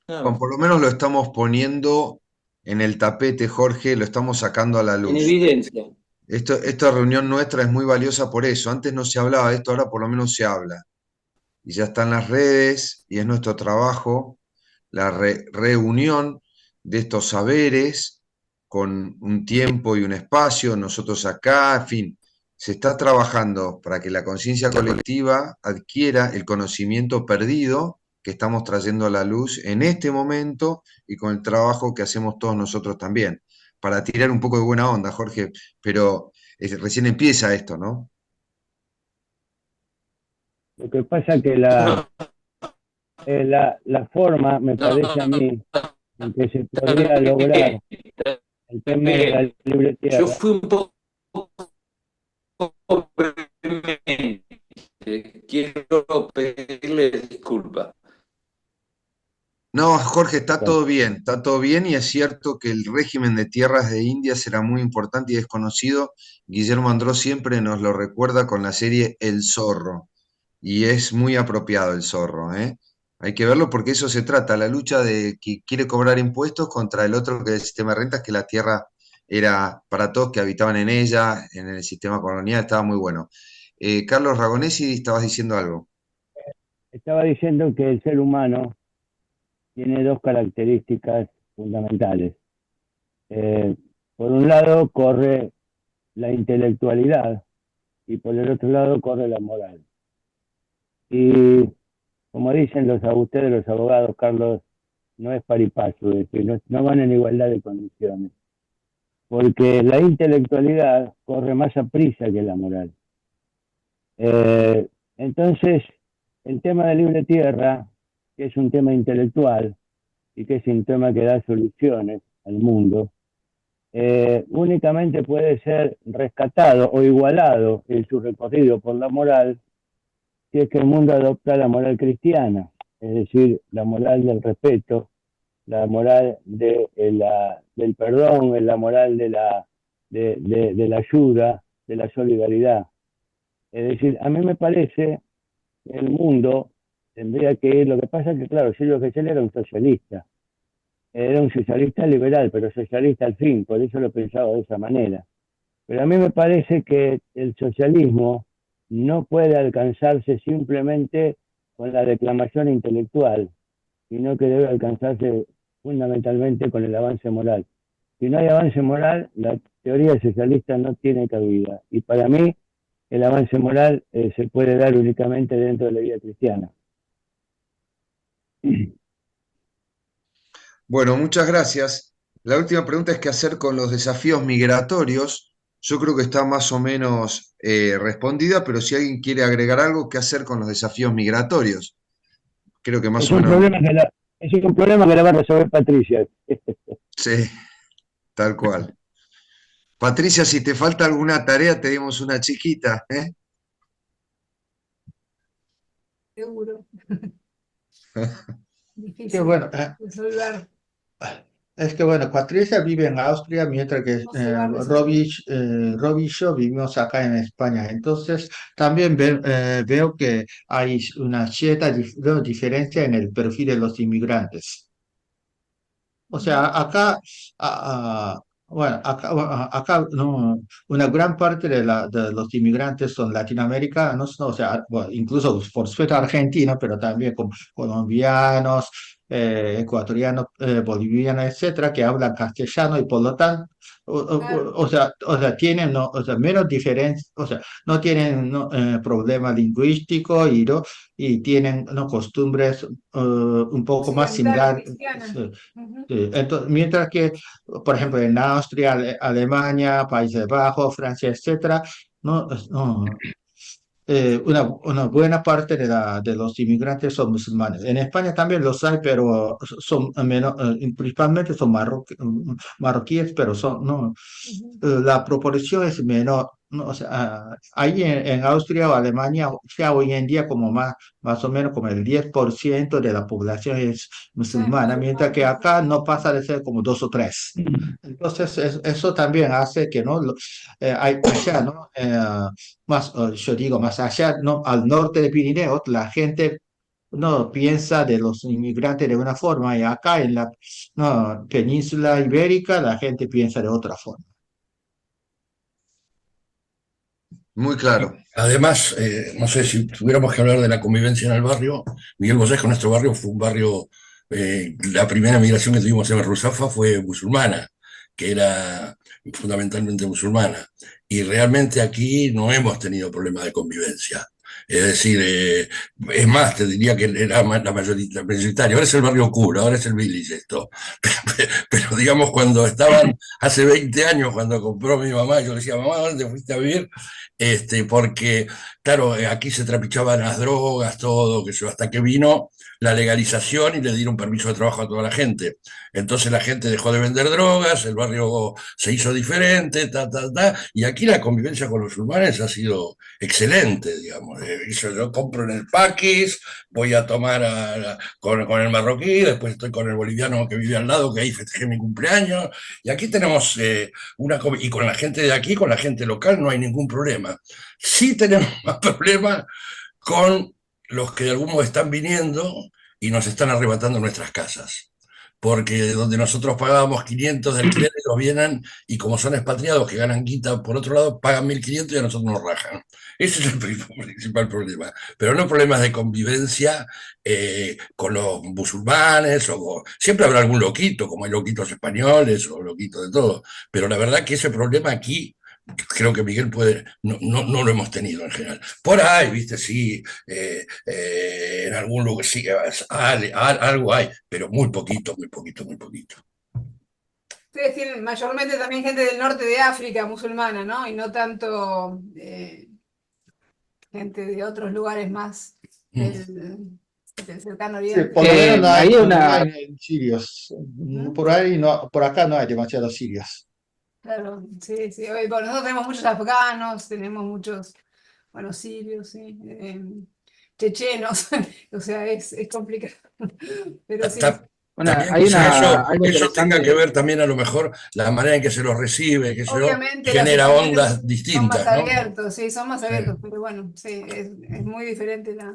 Bueno, por lo menos lo estamos poniendo en el tapete, Jorge, lo estamos sacando a la En luz. evidencia. Esta reunión nuestra es muy valiosa por eso. Antes no se hablaba de esto, ahora por lo menos se habla. Y ya están las redes y es nuestro trabajo la reunión de estos saberes con un tiempo y un espacio, nosotros acá, en fin, se está trabajando para que la conciencia colectiva adquiera el conocimiento perdido que estamos trayendo a la luz en este momento y con el trabajo que hacemos todos nosotros también, para tirar un poco de buena onda, Jorge, pero recién empieza esto, ¿no? Lo que pasa que la forma, me parece a mí, en que se podría lograr el tema de la libre Yo tierra. fui un poco vehemente. Quiero pedirle disculpas. No, Jorge, está todo bien y es cierto que el régimen de tierras de Indias era muy importante y desconocido. Guillermo Andró siempre nos lo recuerda con la serie El Zorro y es muy apropiado el zorro, ¿eh? Hay que verlo porque eso se trata, la lucha de que quiere cobrar impuestos contra el otro que es el sistema de rentas, que la tierra era para todos que habitaban en ella, en el sistema colonial, estaba muy bueno. Carlos Ragonesi, estabas diciendo algo. Estaba diciendo que el ser humano tiene dos características fundamentales. Por un lado corre la intelectualidad y por el otro lado corre la moral. Y como dicen ustedes los abogados, Carlos, no es par y paso, es decir, no van en igualdad de condiciones. Porque la intelectualidad corre más a prisa que la moral. Entonces, el tema de libre tierra, que es un tema intelectual y que es un tema que da soluciones al mundo, únicamente puede ser rescatado o igualado en su recorrido por la moral si es que el mundo adopta la moral cristiana, es decir, la moral del respeto, la moral del perdón, la moral de la ayuda, de la solidaridad. Es decir, a mí me parece que el mundo tendría que ir, lo que pasa es que, claro, Silvio Gesell era un socialista liberal, pero socialista al fin, por eso lo pensaba de esa manera. Pero a mí me parece que el socialismo no puede alcanzarse simplemente con la declamación intelectual, sino que debe alcanzarse fundamentalmente con el avance moral. Si no hay avance moral, la teoría socialista no tiene cabida. Y para mí, el avance moral se puede dar únicamente dentro de la vida cristiana. Bueno, muchas gracias. La última pregunta es qué hacer con los desafíos migratorios. Yo creo que está más o menos respondida, pero si alguien quiere agregar algo, ¿qué hacer con los desafíos migratorios? Creo que más o menos... Es un problema que la va a resolver Patricia. Sí, tal cual. Patricia, si te falta alguna tarea, te dimos una chiquita, ¿eh? Seguro. Difícil Qué bueno. resolver. Es que bueno, Patricia vive en Austria, mientras que No se va a resolver. Robbie y yo vivimos acá en España. Entonces, también veo que hay una cierta diferencia en el perfil de los inmigrantes. O sea, acá, bueno, acá no, una gran parte de los inmigrantes son latinoamericanos, ¿no? O sea, bueno, incluso por suerte argentinos, pero también colombianos, ecuatorianos, bolivianos, etcétera, que hablan castellano y por lo tanto, Claro. o sea, tienen no, o sea, menos diferencia, o sea, no tienen no, problema lingüístico y, ¿no? Y tienen no, costumbres un poco más Occidental, similares. cristiana. Sí, Ujú. sí. Entonces, mientras que, por ejemplo, en Austria, Alemania, Países Bajos, Francia, etcétera, no, no, una buena parte de los inmigrantes son musulmanes. En España también los hay, pero son menos, principalmente son marroquíes, pero son, no, Ujú. la proporción es menor. ¿No? O sea, ahí en Austria o Alemania, ya hoy en día como más o menos como el 10% de la población es Es musulmana, mientras que musulmán, sí. acá no pasa de ser como 2 o 3. Entonces, eso también hace que no hay allá, ¿no? Más, yo digo, más allá, ¿no? Al norte de Pirineos, la gente no piensa de los inmigrantes de una forma y acá en la no, península ibérica la gente piensa de otra forma. Muy claro. Además, no sé, si tuviéramos que hablar de la convivencia en el barrio, Miguel Bosé, con nuestro barrio fue un barrio, la primera migración que tuvimos en Ruzafa fue musulmana, que era fundamentalmente musulmana. Y realmente aquí no hemos tenido problemas de convivencia. Es decir, es más, te diría que era la mayoritaria. Ahora es el barrio cura, ahora es el Village esto. Pero digamos, cuando estaban hace 20 años, cuando compró mi mamá, yo le decía, mamá, ¿dónde fuiste a vivir? Porque, claro, aquí se trapichaban las drogas, todo, que hasta que vino la legalización y le dieron permiso de trabajo a toda la gente. Entonces la gente dejó de vender drogas, el barrio se hizo diferente, y aquí la convivencia con los musulmanes ha sido excelente, digamos. Yo compro en el Paquis, voy a tomar con el marroquí, después estoy con el boliviano que vive al lado, que ahí festejé mi cumpleaños, y aquí tenemos y con la gente de aquí, con la gente local, no hay ningún problema. Sí tenemos más problemas con los que de algún modo están viniendo y nos están arrebatando nuestras casas. Porque donde nosotros pagábamos 500 de alquiler, ellos vienen y como son expatriados que ganan guita por otro lado, pagan 1.500 y a nosotros nos rajan. Ese es el principal problema. Pero no problemas de convivencia con los musulmanes, siempre habrá algún loquito, como hay loquitos españoles o loquitos de todo. Pero la verdad que ese problema aquí creo que Miguel no lo hemos tenido en general. Por ahí, viste, sí, en algún lugar sí, algo hay, pero muy poquito, muy poquito, muy poquito. Ustedes tienen mayormente también gente del norte de África musulmana, ¿no? Y no tanto gente de otros lugares más del cercano Sí, oriente. por lo menos no hay, Hay no una, hay sirios. Ujú. Por ahí no, por acá no hay demasiados sirios. Claro, sí, sí. Bueno, nosotros tenemos muchos afganos, tenemos muchos, bueno, sirios, sí, chechenos, o sea, es complicado. Pero sí, También hay quizá algo eso tenga que interesante. ver también a lo mejor la manera en que se los recibe, que obviamente las genera sociedades ondas son más distintas, ¿no? abiertos, sí, son más Sí. abiertos, pero bueno, sí, es muy diferente la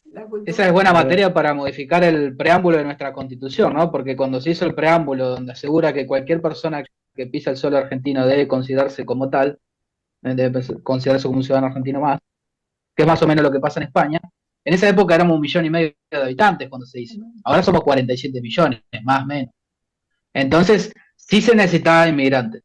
Esa es cultura. buena materia para modificar el preámbulo de nuestra constitución, ¿no? Porque cuando se hizo el preámbulo donde asegura que cualquier persona que pisa el suelo argentino debe considerarse como tal, debe considerarse como un ciudadano argentino más, que es más o menos lo que pasa en España. En esa época éramos 1,5 millones de habitantes cuando se hizo. Ahora somos 47 millones, más o menos. Entonces, sí se necesitaba inmigrantes,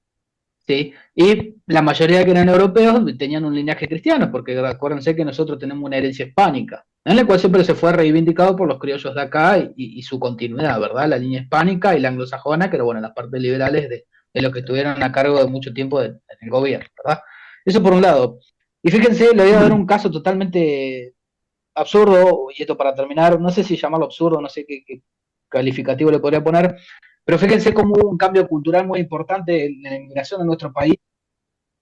¿sí? Y la mayoría que eran europeos tenían un linaje cristiano, porque acuérdense que nosotros tenemos una herencia hispánica, en la cual siempre se fue reivindicado por los criollos de acá y su continuidad, ¿verdad? La línea hispánica y la anglosajona, que eran, bueno, las partes liberales de los que estuvieron a cargo de mucho tiempo en el gobierno, ¿verdad? Eso por un lado. Y fíjense, le voy a dar un caso totalmente absurdo, y esto para terminar, no sé si llamarlo absurdo, no sé qué calificativo le podría poner, pero fíjense cómo hubo un cambio cultural muy importante en la inmigración en nuestro país,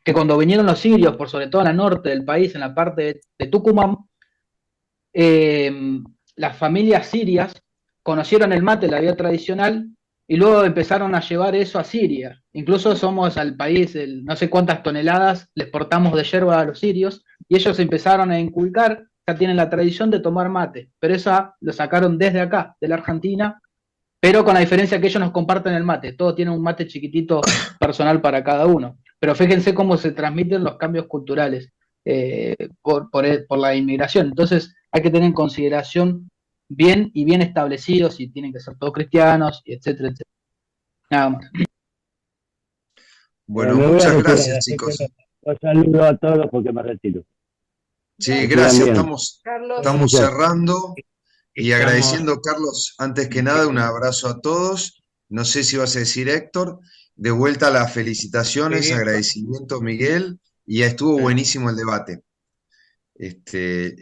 que cuando vinieron los sirios, por sobre todo en el norte del país, en la parte de Tucumán, las familias sirias conocieron el mate, la vida tradicional, y luego empezaron a llevar eso a Siria. Incluso somos al país, no sé cuántas toneladas le exportamos de yerba a los sirios, y ellos empezaron a inculcar, ya tienen la tradición de tomar mate, pero esa lo sacaron desde acá, de la Argentina, pero con la diferencia que ellos nos comparten el mate, todos tienen un mate chiquitito personal para cada uno. Pero fíjense cómo se transmiten los cambios culturales por la inmigración. Entonces hay que tener en consideración bien y bien establecidos y tienen que ser todos cristianos, y etcétera, etcétera. Nada más. Bueno, Me voy a muchas retirar, gracias, así que chicos. los saludo a todos porque me retiro. Sí, Dale, gracias. bien. Carlos. Estamos Gracias. cerrando y Estamos- agradeciendo, Carlos, antes que nada, un abrazo a todos. No sé si vas a decir, Héctor, de vuelta las felicitaciones, Quería- agradecimiento, Miguel, y ya estuvo buenísimo el debate.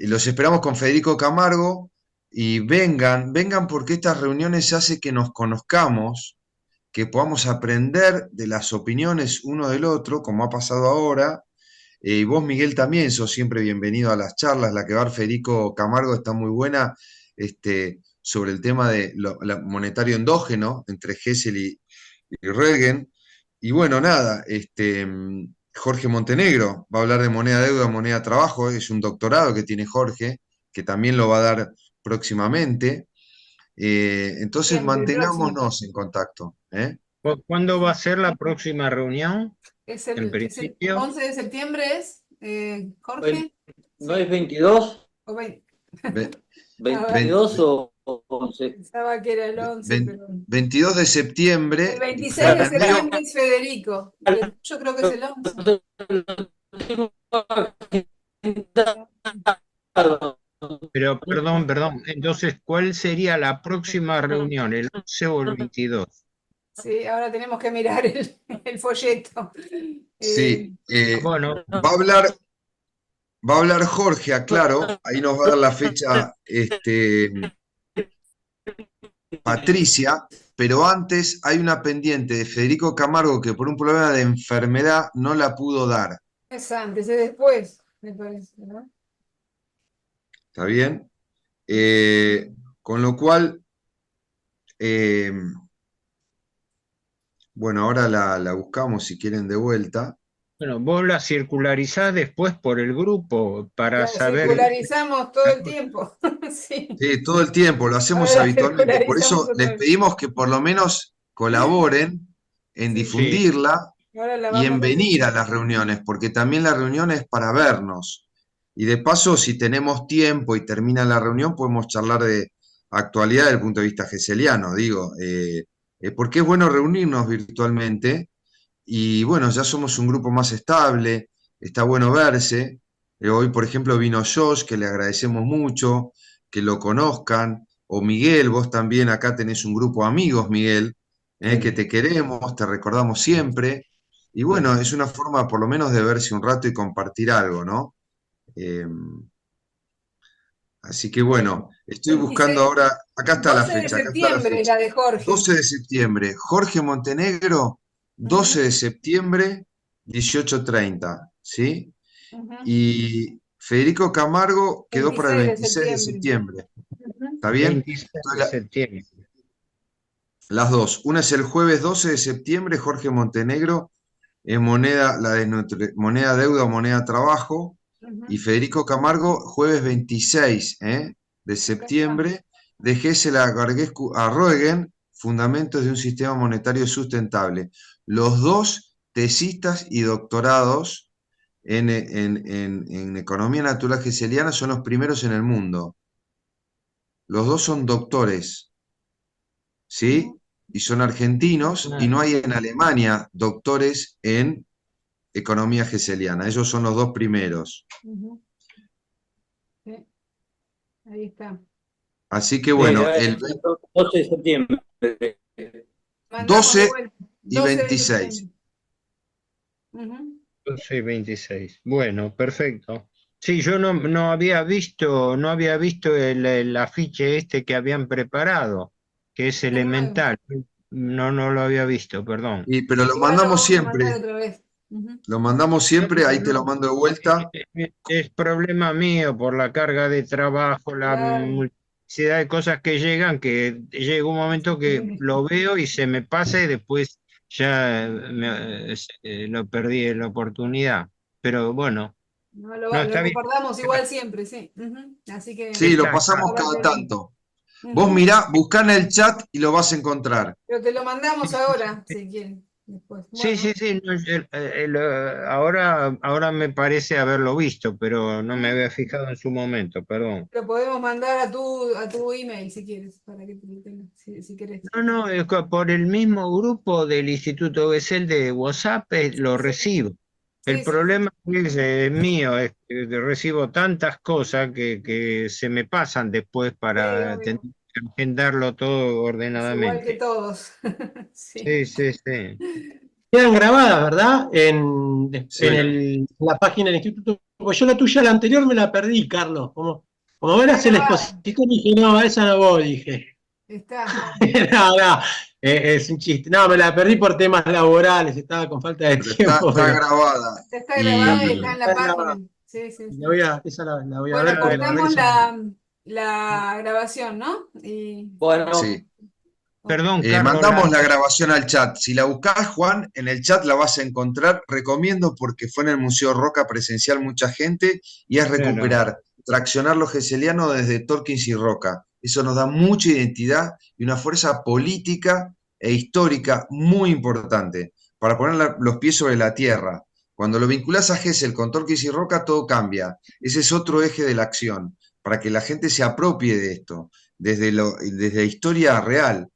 Los esperamos con Federico Camargo y vengan porque estas reuniones hacen que nos conozcamos, que podamos aprender de las opiniones uno del otro, como ha pasado ahora. Y vos, Miguel, también sos siempre bienvenido a las charlas. La que va a dar Federico Camargo está muy buena, sobre el tema de monetario endógeno entre Gesell y Rögen. Y bueno, nada, Jorge Montenegro va a hablar de moneda deuda, moneda trabajo. Es un doctorado que tiene Jorge, que también lo va a dar próximamente. Entonces Siempre, mantengámonos en contacto. ¿Cuándo va a ser la próxima reunión? Es En el principio. 11 de septiembre, ¿es, Jorge? ¿No es 22? O 20. Ve- ¿22 o 11? Pensaba que era el 11, Ven- pero... 22 de septiembre. El 26 de Envío- septiembre es Federico. Yo creo que es el 11. Pero, perdón. Entonces, ¿cuál sería la próxima reunión? ¿El 11 o el 22? Sí, ahora tenemos que mirar el folleto. Sí, Bueno, va a hablar Jorge, aclaro, ahí nos va a dar la fecha Patricia, pero antes hay una pendiente de Federico Camargo que por un problema de enfermedad no la pudo dar. Es antes, es después, me parece, ¿no? ¿Está bien? Con lo cual, bueno, ahora la buscamos si quieren de vuelta. bueno, vos la circularizás después por el grupo para La saber. circularizamos todo el tiempo. Sí. Sí, todo el tiempo, lo hacemos Ahora la habitualmente. Por circularizamos eso otra les vez. pedimos que por lo menos colaboren en difundirla Ahora la y vamos en a venir a hacer. las reuniones, porque también la reunión es para vernos. Y de paso, si tenemos tiempo y termina la reunión, podemos charlar de actualidad desde el punto de vista geseliano, digo, porque es bueno reunirnos virtualmente y bueno, ya somos un grupo más estable, está bueno verse. Hoy, por ejemplo, vino Josh, que le agradecemos mucho, que lo conozcan, o Miguel, vos también acá tenés un grupo de amigos, Miguel, que te queremos, te recordamos siempre. Y bueno, es una forma por lo menos de verse un rato y compartir algo, ¿no? Así que bueno, estoy buscando 26, ahora, acá está la 12 de fecha, acá está la septiembre, fecha. la de Jorge. 12 de septiembre, Jorge Montenegro, 12 de septiembre, 18:30, ¿sí? Ujú. Y Federico Camargo quedó para el 26 de 26 de septiembre. ¿Está bien? 26 de Entonces, septiembre. las dos. Una es el jueves 12 de septiembre, Jorge Montenegro, es moneda, moneda deuda o moneda trabajo. Ujú. Y Federico Camargo, jueves 26 de septiembre, de Gesell a Rögen, Fundamentos de un Sistema Monetario Sustentable. Los dos tesistas y doctorados en Economía Natural Gesseliana son los primeros en el mundo. Los dos son doctores, ¿sí? Y son argentinos, y no hay en Alemania doctores en Economía Gesseliana. Ellos son los dos primeros. Ujú. Sí. Ahí está. Así que bueno, el 12 de septiembre. Mandamos 12 de vuelta. y 12 de 26. septiembre. Ujú. 12 y 26. Bueno, perfecto. Sí, yo no había visto el afiche este que habían preparado, que es elemental. No lo había visto, perdón. Pero lo Igual mandamos vamos a mandar siempre. otra vez. Ujú. Lo mandamos siempre, ahí te lo mando de vuelta. Es problema mío por la carga de trabajo, la Claro. multiplicidad de cosas que llegan, que llega un momento que lo veo y se me pasa y después ya lo perdí la oportunidad. Pero bueno, No, no, lo está bien. recordamos igual siempre, sí. Ujú. Así que Sí, lo Está, pasamos ahora cada te lo- tanto. Ujú. Vos mirá, buscá en el chat y lo vas a encontrar. Pero te lo mandamos ahora, si quieren. después. Sí, Bueno, sí, no, ahora me parece haberlo visto, pero no me había fijado en su momento, perdón. lo podemos mandar a tu email si quieres, para que lo tengas, si querés. No, es que por el mismo grupo del Instituto Gesell de WhatsApp lo Sí, recibo. El sí, sí. problema es mío, es que recibo tantas cosas que se me pasan después para obvio. tener que agendarlo todo Es igual que ordenadamente. todos. Sí, sí, sí. Quedan grabadas, ¿verdad? Sí. La página del instituto. Pues yo la tuya, la anterior, me la perdí, Carlos. Como ahora se la expositor, dije, no, a esa no voy, dije. Está. No, es un chiste. No, me la perdí por temas laborales, estaba con falta de Pero tiempo. está grabada. Está grabada y está en la Está grabada. página. Sí, sí, sí. Esa la voy a Bueno, ver. porque la verdad cortamos que la grabación, ¿no? Bueno, Sí. Perdón, Carlos. Mandamos la grabación al chat. Si la buscás, Juan, en el chat la vas a encontrar. Recomiendo porque fue en el Museo Roca presencial mucha gente y es recuperar, traccionar lo geseliano desde Torkins y Roca. Eso nos da mucha identidad y una fuerza política e histórica muy importante para poner los pies sobre la tierra. Cuando lo vinculás a Gesell con Torkins y Roca, todo cambia. Ese es otro eje de la acción, para que la gente se apropie de esto, desde la historia real.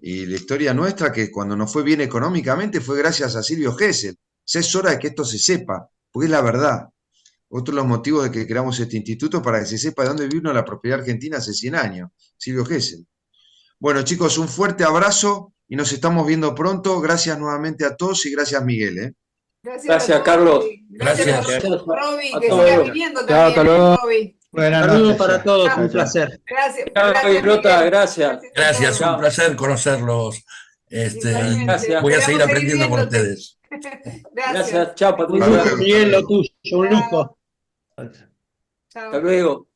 Y la historia nuestra, que cuando nos fue bien económicamente, fue gracias a Silvio Gesell. Ya es hora de que esto se sepa, porque es la verdad. Otro de los motivos de que creamos este instituto, para que se sepa de dónde vino la propiedad argentina hace 100 años, Silvio Gesell. Bueno, chicos, un fuerte abrazo y nos estamos viendo pronto. Gracias nuevamente a todos y gracias, Miguel. Gracias, Carlos. Gracias. Roby, A que todos. siga viniendo Chao, hasta también, luego. Roby. Buenas saludos noches. para todos, un Gracias. placer. Gracias. Chao, Ilota, Miguel. gracias. a Gracias, todos. un placer conocerlos. Igualmente. Gracias. Voy a seguir Esperamos aprendiendo con viéndote. ustedes. Gracias. Gracias, chao, Un Patricia. lujo, Miguel, lo tuyo, un lujo. Chao. Hasta luego.